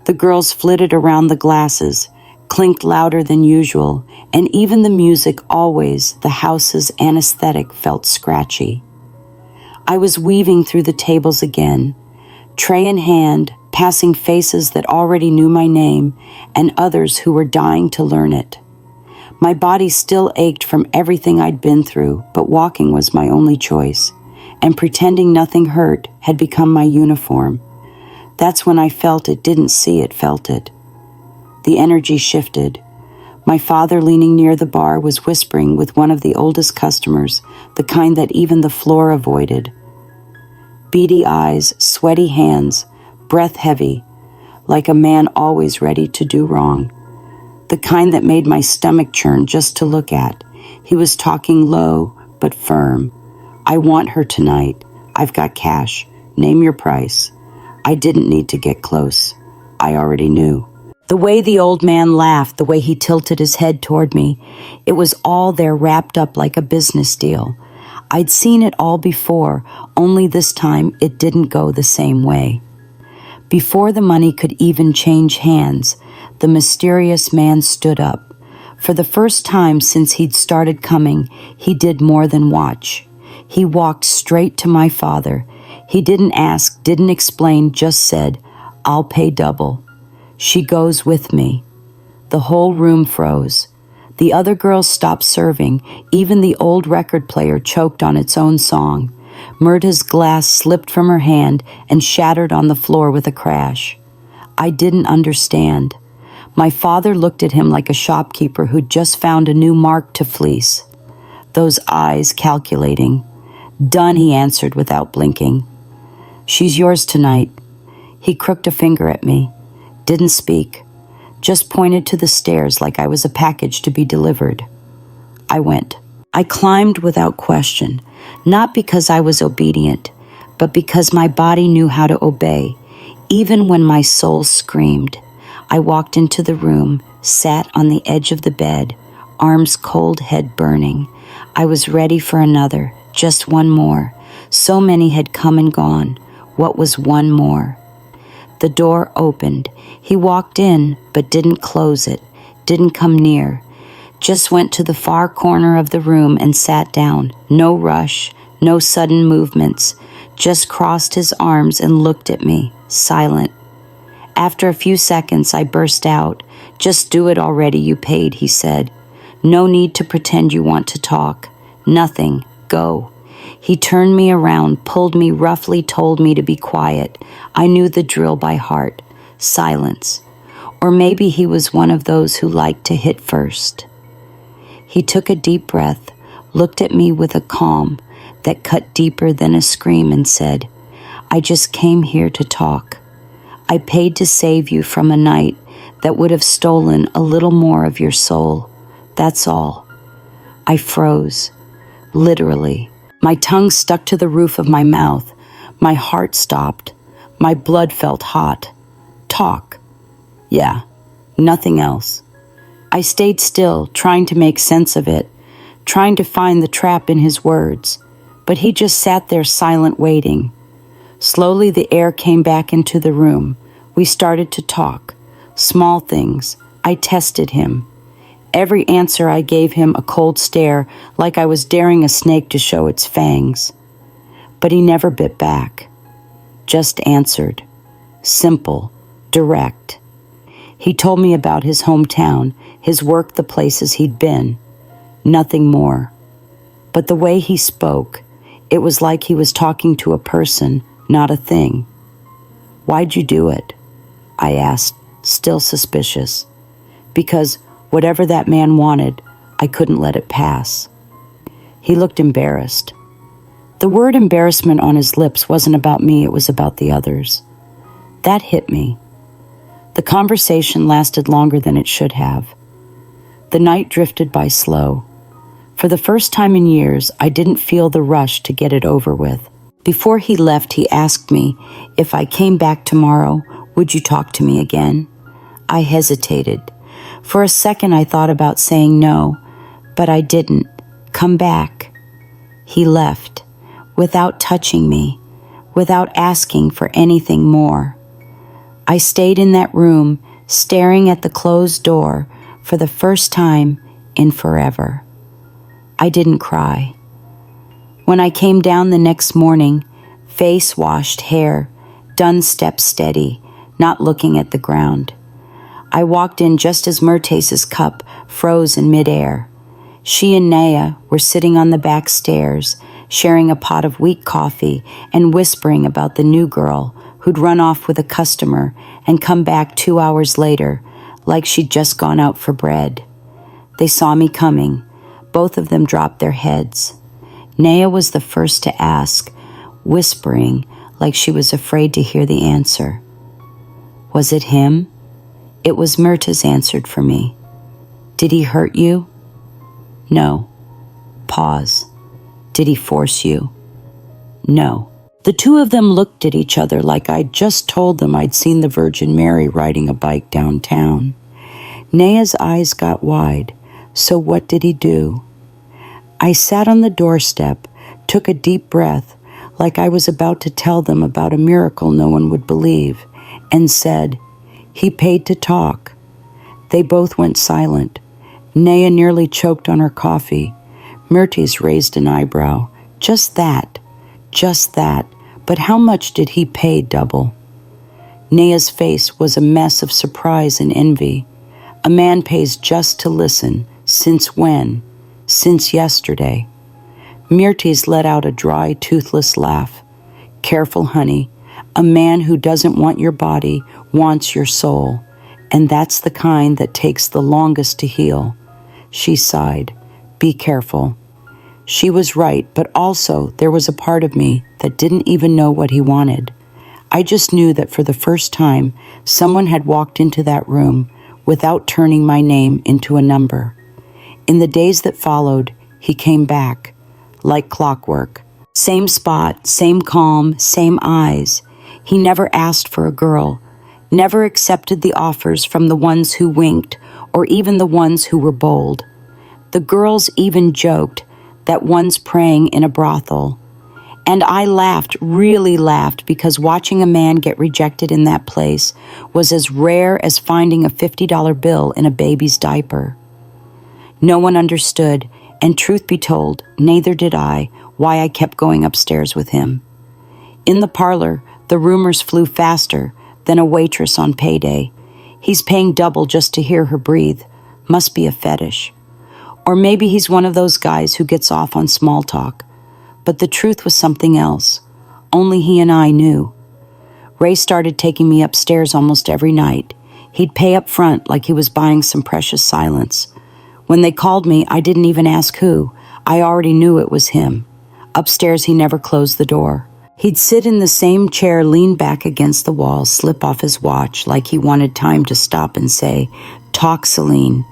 The girls flitted around the glasses, clinked louder than usual, and even the music, always the house's anesthetic, felt scratchy. I was weaving through the tables again, tray in hand, passing faces that already knew my name and others who were dying to learn it. My body still ached from everything I'd been through, but walking was my only choice, and pretending nothing hurt had become my uniform. That's when I felt it, didn't see it, felt it. The energy shifted. My father, leaning near the bar, was whispering with one of the oldest customers, the kind that even the floor avoided. Beady eyes, sweaty hands, breath heavy, like a man always ready to do wrong. The kind that made my stomach churn just to look at. He was talking low but firm. I want her tonight. I've got cash. Name your price. I didn't need to get close. I already knew. The way the old man laughed, the way he tilted his head toward me, it was all there wrapped up like a business deal. I'd seen it all before, only this time it didn't go the same way. Before the money could even change hands, the mysterious man stood up. For the first time since he'd started coming, he did more than watch. He walked straight to my father. He didn't ask, didn't explain, just said, "I'll pay double. She goes with me." The whole room froze. The other girls stopped serving. Even the old record player choked on its own song. Myrta's glass slipped from her hand and shattered on the floor with a crash. I didn't understand. My father looked at him like a shopkeeper who'd just found a new mark to fleece. Those eyes calculating. "Done," he answered without blinking. "She's yours tonight." He crooked a finger at me. Didn't speak. Just pointed to the stairs like I was a package to be delivered. I went. I climbed without question, not because I was obedient, but because my body knew how to obey, even when my soul screamed. I walked into the room, sat on the edge of the bed, arms cold, head burning. I was ready for another, just one more. So many had come and gone. What was one more? The door opened. He walked in, but didn't close it, didn't come near. Just went to the far corner of the room and sat down. No rush, no sudden movements. Just crossed his arms and looked at me, silent. After a few seconds, I burst out. "Just do it already, you paid," he said. "No need to pretend you want to talk. Nothing. Go." He turned me around, pulled me roughly, told me to be quiet. I knew the drill by heart. Silence. Or maybe he was one of those who liked to hit first. He took a deep breath, looked at me with a calm that cut deeper than a scream and said, "I just came here to talk. I paid to save you from a night that would have stolen a little more of your soul. That's all." I froze, literally. My tongue stuck to the roof of my mouth. My heart stopped. My blood felt hot. Talk. Yeah, nothing else. I stayed still, trying to make sense of it, trying to find the trap in his words. But he just sat there silent, waiting. Slowly the air came back into the room. We started to talk. Small things. I tested him. Every answer I gave him a cold stare, like I was daring a snake to show its fangs. But he never bit back. Just answered. Simple. Direct. He told me about his hometown, his work, the places he'd been. Nothing more. But the way he spoke, it was like he was talking to a person, not a thing. "Why'd you do it?" I asked, still suspicious. Because whatever that man wanted, I couldn't let it pass. He looked embarrassed. The word embarrassment on his lips wasn't about me, it was about the others. That hit me. The conversation lasted longer than it should have. The night drifted by slow. For the first time in years, I didn't feel the rush to get it over with. Before he left, he asked me, if I came back tomorrow, would you talk to me again? I hesitated. For a second, I thought about saying no, but I didn't. Come back. He left, without touching me, without asking for anything more. I stayed in that room, staring at the closed door for the first time in forever. I didn't cry. When I came down the next morning, face washed, hair done, step steady, not looking at the ground. I walked in just as Mertes's cup froze in midair. She and Naya were sitting on the back stairs, sharing a pot of weak coffee and whispering about the new girl who'd run off with a customer and come back 2 hours later, like she'd just gone out for bread. They saw me coming. Both of them dropped their heads. Naya was the first to ask, whispering like she was afraid to hear the answer. Was it him? It was Mertes answered for me. Did he hurt you? No. Pause. Did he force you? No. The two of them looked at each other like I'd just told them I'd seen the Virgin Mary riding a bike downtown. Naya's eyes got wide. So what did he do? I sat on the doorstep, took a deep breath, like I was about to tell them about a miracle no one would believe, and said, he paid to talk. They both went silent. Naya nearly choked on her coffee. Mertes raised an eyebrow. Just that. But how much did he pay double? Naya's face was a mess of surprise and envy. A man pays just to listen. Since when? Since yesterday. Mertes let out a dry, toothless laugh. Careful, honey. A man who doesn't want your body wants your soul, and that's the kind that takes the longest to heal. She sighed. Be careful. She was right, but also there was a part of me that didn't even know what he wanted. I just knew that for the first time, someone had walked into that room without turning my name into a number. In the days that followed, he came back, like clockwork. Same spot, same calm, same eyes. He never asked for a girl, never accepted the offers from the ones who winked or even the ones who were bold. The girls even joked that one's praying in a brothel. And I laughed, really laughed, because watching a man get rejected in that place was as rare as finding a $50 bill in a baby's diaper. No one understood, and truth be told, neither did I, why I kept going upstairs with him. In the parlor, the rumors flew faster than a waitress on payday. He's paying double just to hear her breathe. Must be a fetish. Or maybe he's one of those guys who gets off on small talk. But the truth was something else. Only he and I knew. Ray started taking me upstairs almost every night. He'd pay up front like he was buying some precious silence. When they called me, I didn't even ask who. I already knew it was him. Upstairs, he never closed the door. He'd sit in the same chair, lean back against the wall, slip off his watch like he wanted time to stop and say, "Talk, Celine.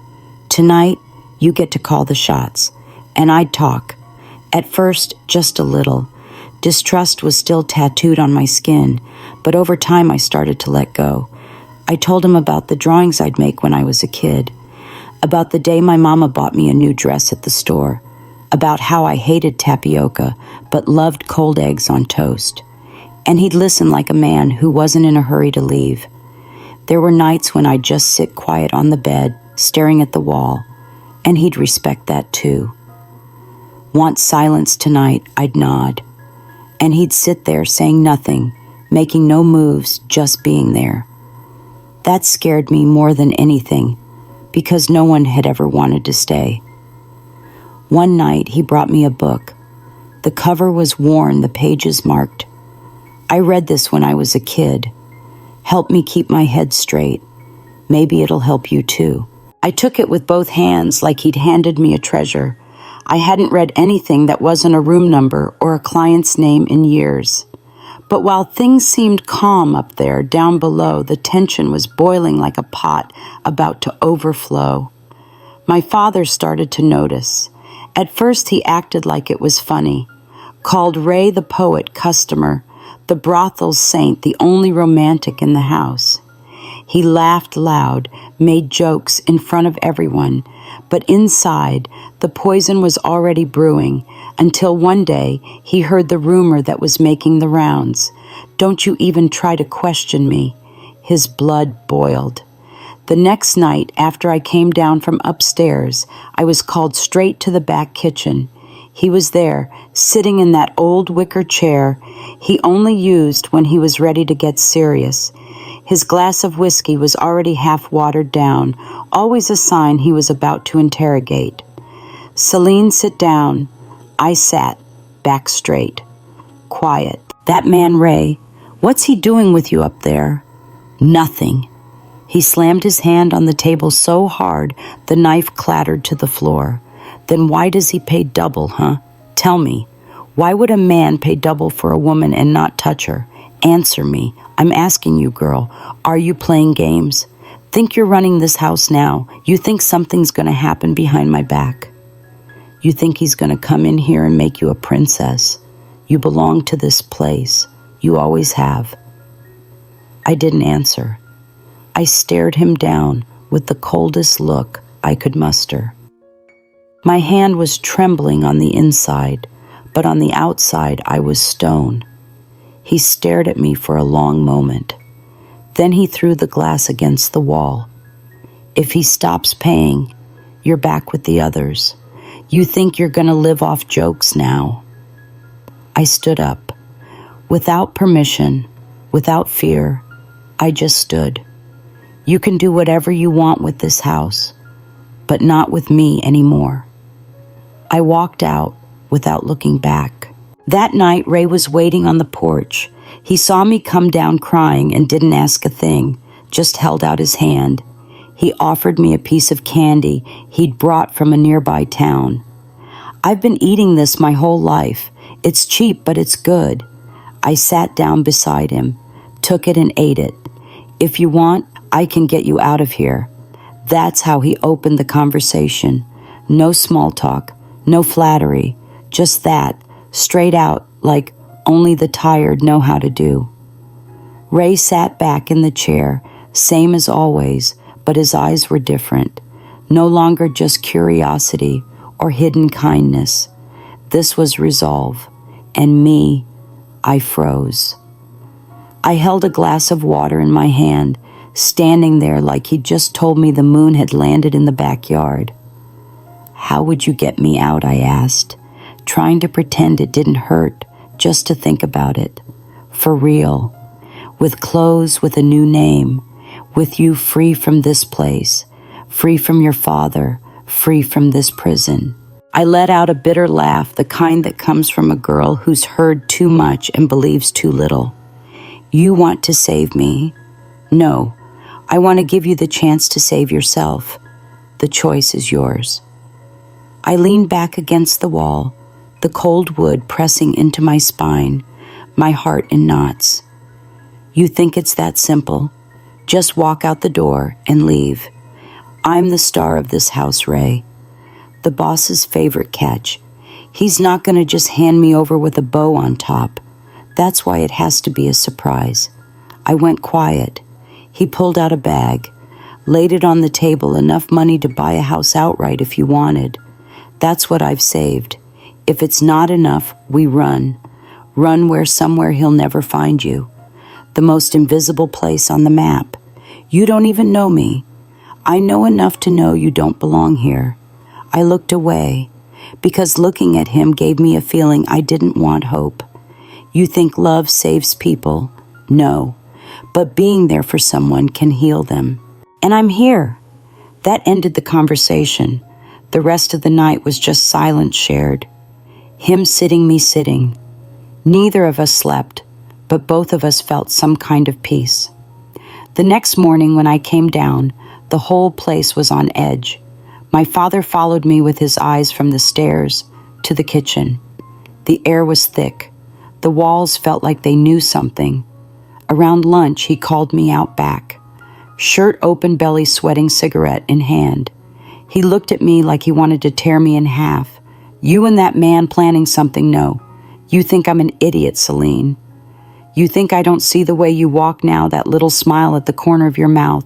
Tonight, you get to call the shots." And I'd talk. At first, just a little. Distrust was still tattooed on my skin, but over time I started to let go. I told him about the drawings I'd make when I was a kid, about the day my mama bought me a new dress at the store, about how I hated tapioca but loved cold eggs on toast. And he'd listen like a man who wasn't in a hurry to leave. There were nights when I'd just sit quiet on the bed, staring at the wall, and he'd respect that too. Want silence tonight, I'd nod. And he'd sit there saying nothing, making no moves, just being there. That scared me more than anything, because no one had ever wanted to stay. One night, he brought me a book. The cover was worn, the pages marked. I read this when I was a kid. Help me keep my head straight. Maybe it'll help you too. I took it with both hands like he'd handed me a treasure. I hadn't read anything that wasn't a room number or a client's name in years. But while things seemed calm up there, down below, the tension was boiling like a pot about to overflow. My father started to notice. At first he acted like it was funny, called Ray the poet customer, the brothel's saint, the only romantic in the house. He laughed loud, made jokes in front of everyone, but inside, the poison was already brewing, until one day he heard the rumor that was making the rounds. "Don't you even try to question me." His blood boiled. The next night, after I came down from upstairs, I was called straight to the back kitchen. He was there, sitting in that old wicker chair he only used when he was ready to get serious. His glass of whiskey was already half watered down, always a sign he was about to interrogate. "Celine, sit down." I sat, back straight. Quiet. "That man Ray, what's he doing with you up there?" "Nothing." He slammed his hand on the table so hard the knife clattered to the floor. "Then why does he pay double, huh? Tell me, why would a man pay double for a woman and not touch her? Answer me. I'm asking you, girl. Are you playing games? Think you're running this house now. You think something's going to happen behind my back. You think he's going to come in here and make you a princess. You belong to this place. You always have." I didn't answer. I stared him down with the coldest look I could muster. My hand was trembling on the inside, but on the outside I was stone. He stared at me for a long moment. Then he threw the glass against the wall. "If he stops paying, you're back with the others. You think you're going to live off jokes now." I stood up. Without permission, without fear, I just stood. "You can do whatever you want with this house, but not with me anymore." I walked out without looking back. That night, Ray was waiting on the porch. He saw me come down crying and didn't ask a thing, just held out his hand. He offered me a piece of candy he'd brought from a nearby town. "I've been eating this my whole life. It's cheap, but it's good." I sat down beside him, took it and ate it. "If you want, I can get you out of here." That's how he opened the conversation. No small talk, no flattery, just that, straight out, like only the tired know how to do. Ray sat back in the chair, same as always, but his eyes were different. No longer just curiosity or hidden kindness. This was resolve, and me, I froze. I held a glass of water in my hand, standing there like he'd just told me the moon had landed in the backyard. "How would you get me out?" I asked, trying to pretend it didn't hurt just to think about it. For real. With clothes, with a new name, with you free from this place, free from your father, free from this prison. I let out a bitter laugh, the kind that comes from a girl who's heard too much and believes too little. "You want to save me?" "No, I want to give you the chance to save yourself. The choice is yours." I leaned back against the wall, the cold wood pressing into my spine, my heart in knots. "You think it's that simple? Just walk out the door and leave. I'm the star of this house, Ray. The boss's favorite catch. He's not going to just hand me over with a bow on top. That's why it has to be a surprise." I went quiet. He pulled out a bag, laid it on the table, enough money to buy a house outright if you wanted. "That's what I've saved. If it's not enough, we run. Run where somewhere he'll never find you. The most invisible place on the map. You don't even know me. I know enough to know you don't belong here." I looked away, because looking at him gave me a feeling I didn't want hope. You think love saves people? No, but being there for someone can heal them. And I'm here. That ended the conversation. The rest of the night was just silence shared. Him sitting, me sitting. Neither of us slept, but both of us felt some kind of peace. The next morning when I came down, the whole place was on edge. My father followed me with his eyes from the stairs to the kitchen. The air was thick. The walls felt like they knew something. Around lunch, he called me out back, shirt open, belly sweating, cigarette in hand. He looked at me like he wanted to tear me in half. You and that man planning something, no. You think I'm an idiot, Celine. You think I don't see the way you walk now, that little smile at the corner of your mouth.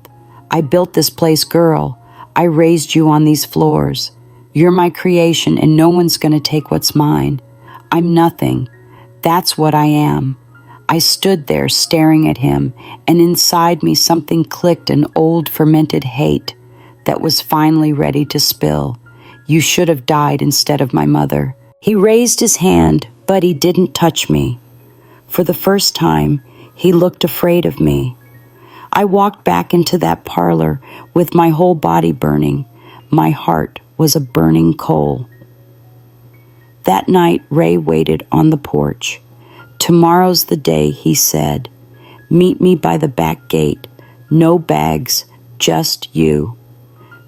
I built this place, girl. I raised you on these floors. You're my creation, and no one's going to take what's mine. I'm nothing. That's what I am. I stood there staring at him, and inside me something clicked, an old fermented hate that was finally ready to spill. You should have died instead of my mother. He raised his hand, but he didn't touch me. For the first time, he looked afraid of me. I walked back into that parlor with my whole body burning. My heart was a burning coal. That night, Ray waited on the porch. Tomorrow's the day, he said. Meet me by the back gate. No bags, just you.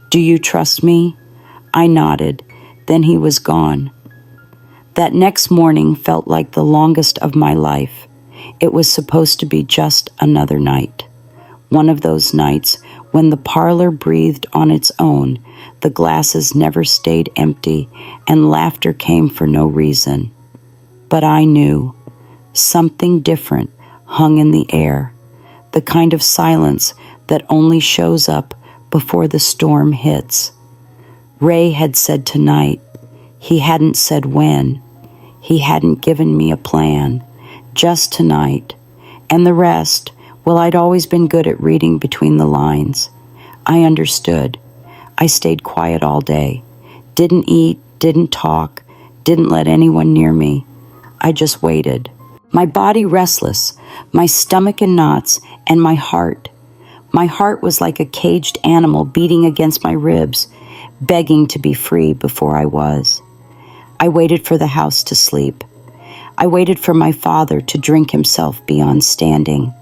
Do you trust me? I nodded. Then he was gone. That next morning felt like the longest of my life. It was supposed to be just another night. One of those nights when the parlor breathed on its own, the glasses never stayed empty, and laughter came for no reason. But I knew something different hung in the air, the kind of silence that only shows up before the storm hits. Ray had said tonight. He hadn't said when. He hadn't given me a plan. Just tonight. And the rest, well, I'd always been good at reading between the lines. I understood. I stayed quiet all day. Didn't eat, didn't talk, didn't let anyone near me. I just waited. My body restless, my stomach in knots, and my heart. My heart was like a caged animal beating against my ribs, begging to be free before I was. I waited for the house to sleep. I waited for my father to drink himself beyond standing.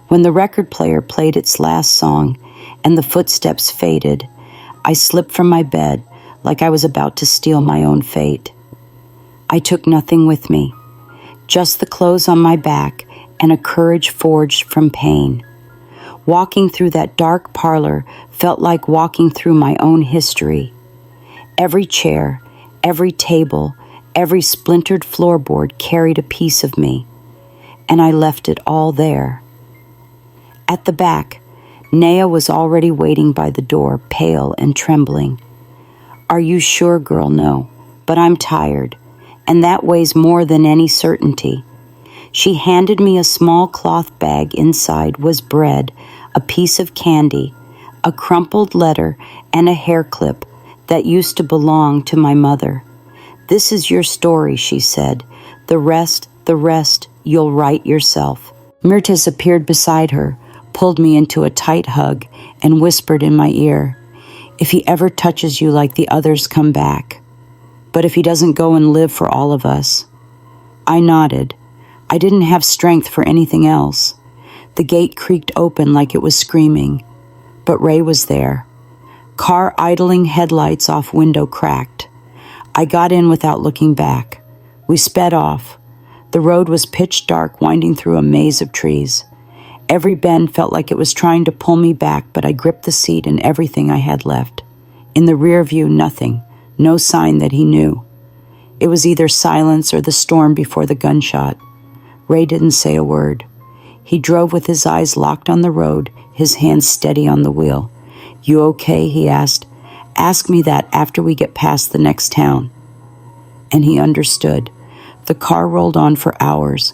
When the record player played its last song and the footsteps faded, I slipped from my bed like I was about to steal my own fate. I took nothing with me, just the clothes on my back and a courage forged from pain. Walking through that dark parlor felt like walking through my own history. Every chair, every table, every splintered floorboard carried a piece of me, and I left it all there. At the back, Naya was already waiting by the door, pale and trembling. Are you sure, girl? No, but I'm tired, and that weighs more than any certainty. She handed me a small cloth bag. Inside was bread, a piece of candy, a crumpled letter, and a hair clip that used to belong to my mother. This is your story, she said. The rest, you'll write yourself. Mirtis appeared beside her, pulled me into a tight hug, and whispered in my ear, if he ever touches you like the others, come back. But if he doesn't go and live for all of us. I nodded. I didn't have strength for anything else. The gate creaked open like it was screaming. But Ray was there. Car idling, headlights off, window cracked. I got in without looking back. We sped off. The road was pitch dark, winding through a maze of trees. Every bend felt like it was trying to pull me back, but I gripped the seat and everything I had left. In the rear view, nothing. No sign that he knew. It was either silence or the storm before the gunshot. Ray didn't say a word. He drove with his eyes locked on the road, his hands steady on the wheel. You okay? He asked. Ask me that after we get past the next town. And he understood. The car rolled on for hours.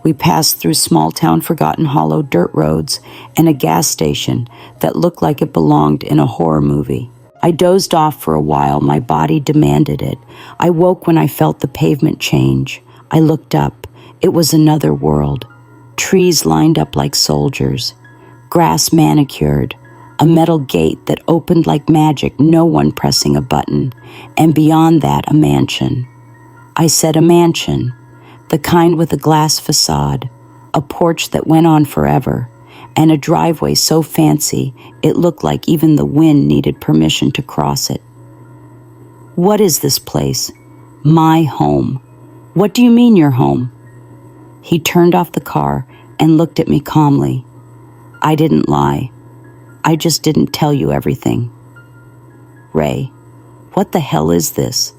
We passed through small-town forgotten hollow dirt roads and a gas station that looked like it belonged in a horror movie. I dozed off for a while. My body demanded it. I woke when I felt the pavement change. I looked up. It was another world. Trees lined up like soldiers. Grass manicured. A metal gate that opened like magic, no one pressing a button. And beyond that, a mansion. I said a mansion. The kind with a glass facade. A porch that went on forever. And a driveway so fancy, it looked like even the wind needed permission to cross it. What is this place? My home. What do you mean your home? He turned off the car and looked at me calmly. I didn't lie. I just didn't tell you everything. Ray, what the hell is this?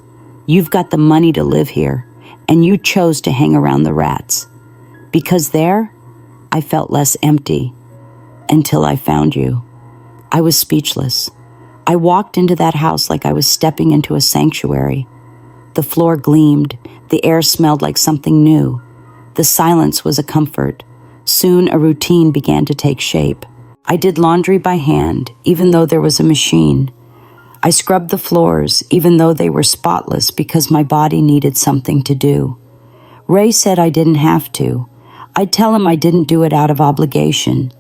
You've got the money to live here, and you chose to hang around the rats. Because there, I felt less empty. Until I found you. I was speechless. I walked into that house like I was stepping into a sanctuary. The floor gleamed. The air smelled like something new. The silence was a comfort. Soon a routine began to take shape. I did laundry by hand, even though there was a machine. I scrubbed the floors, even though they were spotless, because my body needed something to do. Ray said I didn't have to. I'd tell him I didn't do it out of obligation.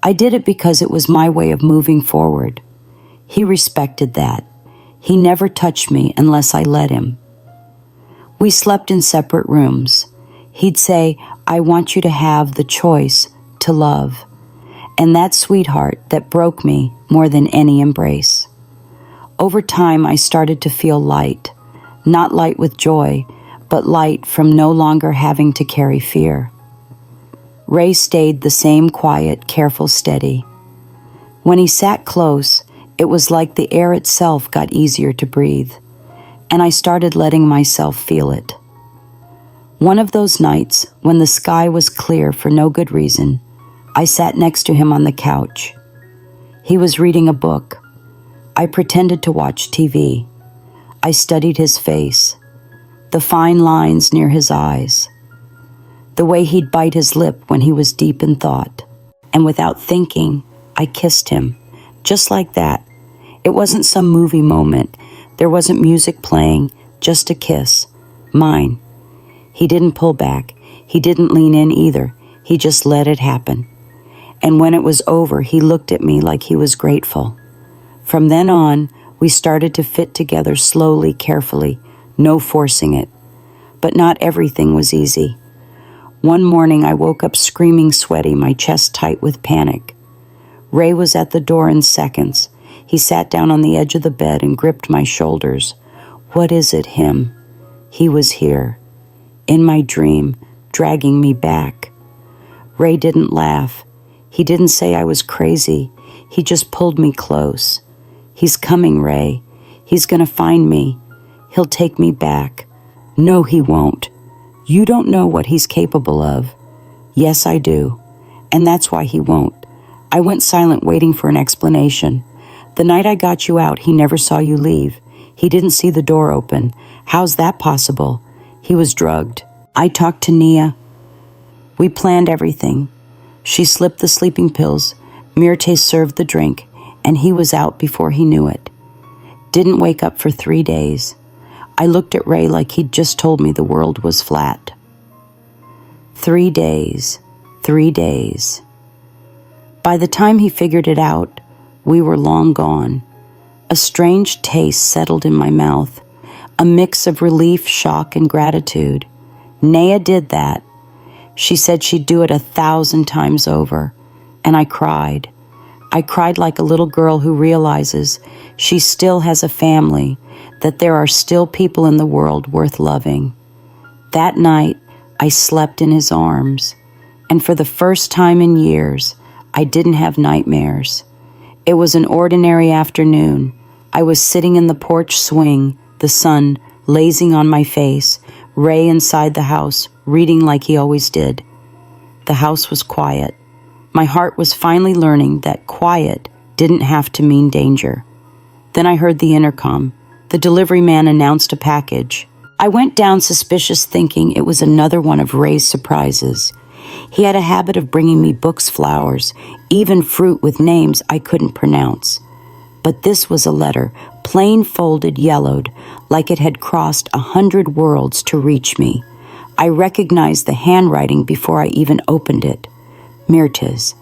I did it because it was my way of moving forward. He respected that. He never touched me unless I let him. We slept in separate rooms. He'd say, I want you to have the choice to love. And that sweetheart that broke me more than any embrace. Over time, I started to feel light. Not light with joy, but light from no longer having to carry fear. Ray stayed the same quiet, careful, steady. When he sat close, it was like the air itself got easier to breathe, and I started letting myself feel it. One of those nights, when the sky was clear for no good reason, I sat next to him on the couch. He was reading a book. I pretended to watch TV. I studied his face, the fine lines near his eyes, the way he'd bite his lip when he was deep in thought. And without thinking, I kissed him, just like that. It wasn't some movie moment. There wasn't music playing, just a kiss. Mine. He didn't pull back. He didn't lean in either. He just let it happen. And when it was over, he looked at me like he was grateful. From then on, we started to fit together slowly, carefully, no forcing it. But not everything was easy. One morning, I woke up screaming sweaty, my chest tight with panic. Ray was at the door in seconds. He sat down on the edge of the bed and gripped my shoulders. What is it, him? He was here, in my dream, dragging me back. Ray didn't laugh. He didn't say I was crazy. He just pulled me close. He's coming, Ray. He's gonna find me. He'll take me back. No, he won't. You don't know what he's capable of. Yes, I do. And that's why he won't. I went silent, waiting for an explanation. The night I got you out, he never saw you leave. He didn't see the door open. How's that possible? He was drugged. I talked to Nia. We planned everything. She slipped the sleeping pills. Myrte served the drink, and he was out before he knew it. Didn't wake up for 3 days. I looked at Ray like he'd just told me the world was flat. 3 days. 3 days. By the time he figured it out, we were long gone. A strange taste settled in my mouth, a mix of relief, shock, and gratitude. Naya did that. She said she'd do it 1,000 times over, and I cried. I cried like a little girl who realizes she still has a family, that there are still people in the world worth loving. That night, I slept in his arms, and for the first time in years, I didn't have nightmares. It was an ordinary afternoon. I was sitting in the porch swing, the sun lazing on my face, Ray inside the house, reading like he always did. The house was quiet. My heart was finally learning that quiet didn't have to mean danger. Then I heard the intercom. The delivery man announced a package. I went down suspicious, thinking it was another one of Ray's surprises. He had a habit of bringing me books, flowers, even fruit with names I couldn't pronounce. But this was a letter, plain folded, yellowed, like it had crossed 100 worlds to reach me. I recognized the handwriting before I even opened it. Myrte's.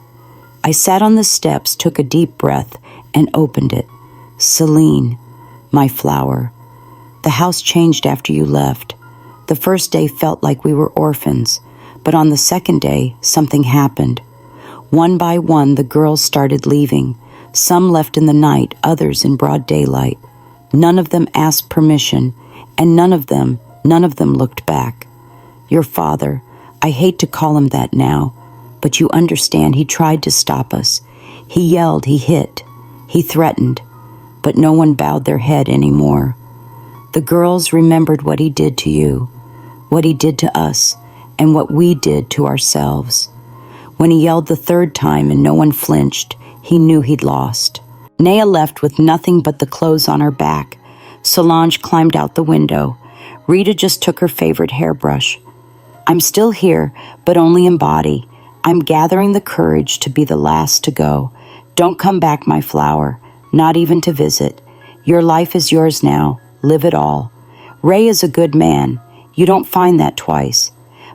I sat on the steps, took a deep breath, and opened it. Celine, my flower. The house changed after you left. The first day felt like we were orphans, but on the second day, something happened. One by one, the girls started leaving. Some left in the night, others in broad daylight. None of them asked permission, and none of them looked back. Your father, I hate to call him that now, but you understand he tried to stop us. He yelled, he hit, he threatened, but no one bowed their head anymore. The girls remembered what he did to you, what he did to us, and what we did to ourselves. When he yelled the third time and no one flinched, he knew he'd lost. Naya left with nothing but the clothes on her back. Solange climbed out the window. Rita just took her favorite hairbrush. I'm still here, but only in body. I'm gathering the courage to be the last to go. Don't come back, my flower, not even to visit. Your life is yours now. Live it all. Ray is a good man. You don't find that twice.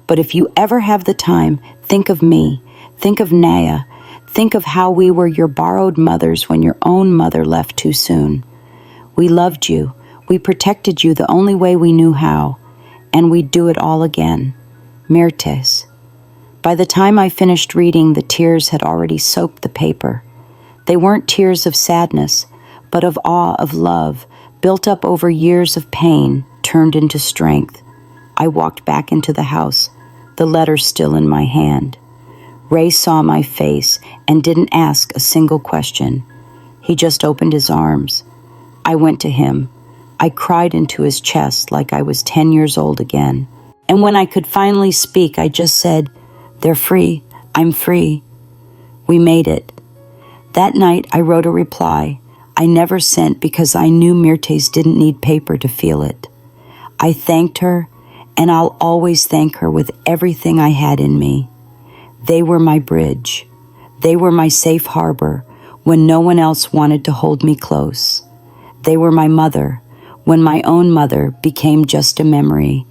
But if you ever have the time, think of me. Think of Naya. Think of how we were your borrowed mothers when your own mother left too soon. We loved you. We protected you the only way we knew how. And we'd do it all again. Mirtes. By the time I finished reading, the tears had already soaked the paper. They weren't tears of sadness, but of awe, of love, built up over years of pain, turned into strength. I walked back into the house, the letter still in my hand. Ray saw my face and didn't ask a single question. He just opened his arms. I went to him. I cried into his chest like I was 10 years old again. And when I could finally speak, I just said, "They're free. I'm free." We made it. That night, I wrote a reply I never sent because I knew Mirtes didn't need paper to feel it. I thanked her, and I'll always thank her with everything I had in me. They were my bridge. They were my safe harbor when no one else wanted to hold me close. They were my mother when my own mother became just a memory.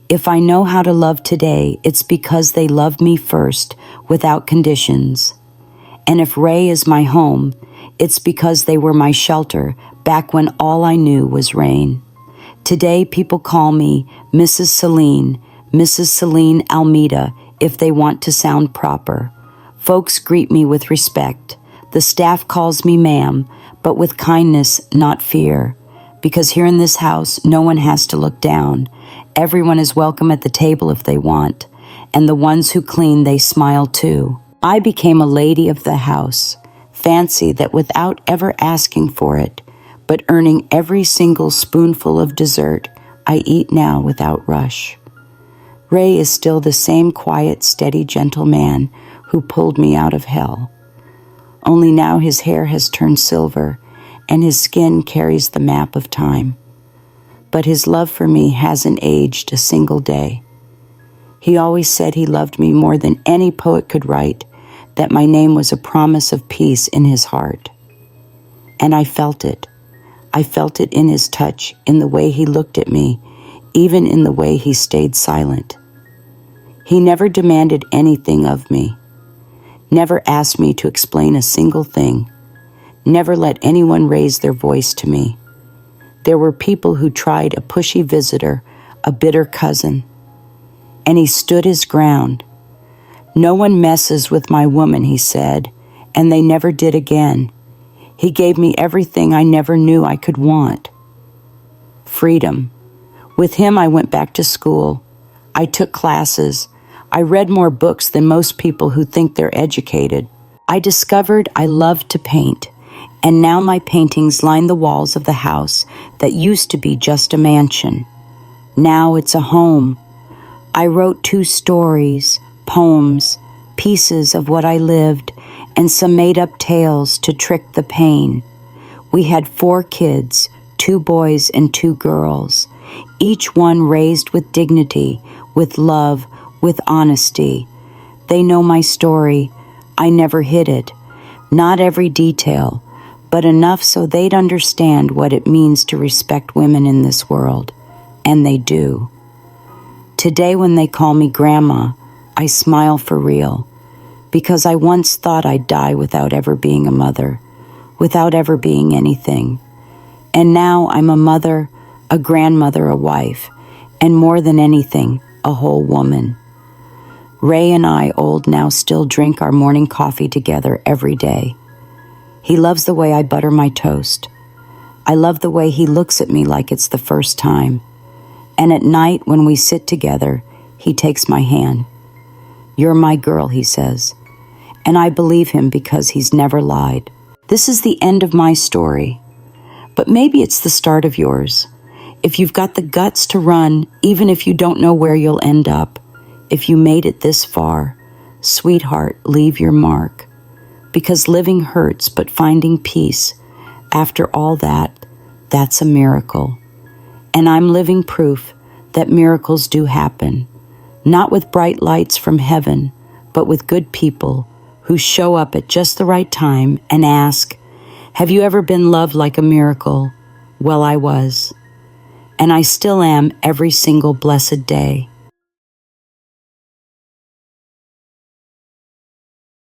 If I know how to love today, it's because they loved me first, without conditions. And if Ray is my home, it's because they were my shelter back when all I knew was rain. Today, people call me Mrs. Celine Almeida, if they want to sound proper. Folks greet me with respect. The staff calls me ma'am, but with kindness, not fear. Because here in this house, no one has to look down. Everyone is welcome at the table if they want. And the ones who clean, they smile too. I became a lady of the house. Fancy that without ever asking for it, but earning every single spoonful of dessert, I eat now without rush. Ray is still the same quiet, steady, gentle man who pulled me out of hell. Only now his hair has turned silver, and his skin carries the map of time. But his love for me hasn't aged a single day. He always said he loved me more than any poet could write, that my name was a promise of peace in his heart. And I felt it. I felt it in his touch, in the way he looked at me, even in the way he stayed silent. He never demanded anything of me, never asked me to explain a single thing, never let anyone raise their voice to me. There were people who tried, a pushy visitor, a bitter cousin, and he stood his ground. No one messes with my woman, he said, and they never did again. He gave me everything I never knew I could want. Freedom. With him, I went back to school. I took classes. I read more books than most people who think they're educated. I discovered I loved to paint, and now my paintings line the walls of the house that used to be just a mansion. Now it's a home. I wrote 2 stories, poems, pieces of what I lived, and some made-up tales to trick the pain. We had 4 kids, 2 boys and 2 girls, each one raised with dignity, with love, with honesty. They know my story. I never hid it. Not every detail, but enough so they'd understand what it means to respect women in this world. And they do. Today when they call me Grandma, I smile for real, because I once thought I'd die without ever being a mother, without ever being anything. And now I'm a mother, a grandmother, a wife, and more than anything, a whole woman. Ray and I, old now, still drink our morning coffee together every day. He loves the way I butter my toast. I love the way he looks at me like it's the first time. And at night when we sit together, he takes my hand. "You're my girl," he says. And I believe him because he's never lied. This is the end of my story. But maybe it's the start of yours. If you've got the guts to run, even if you don't know where you'll end up, if you made it this far, sweetheart, leave your mark. Because living hurts, but finding peace, after all that, that's a miracle. And I'm living proof that miracles do happen, not with bright lights from heaven, but with good people who show up at just the right time and ask, "Have you ever been loved like a miracle?" Well, I was. And I still am every single blessed day.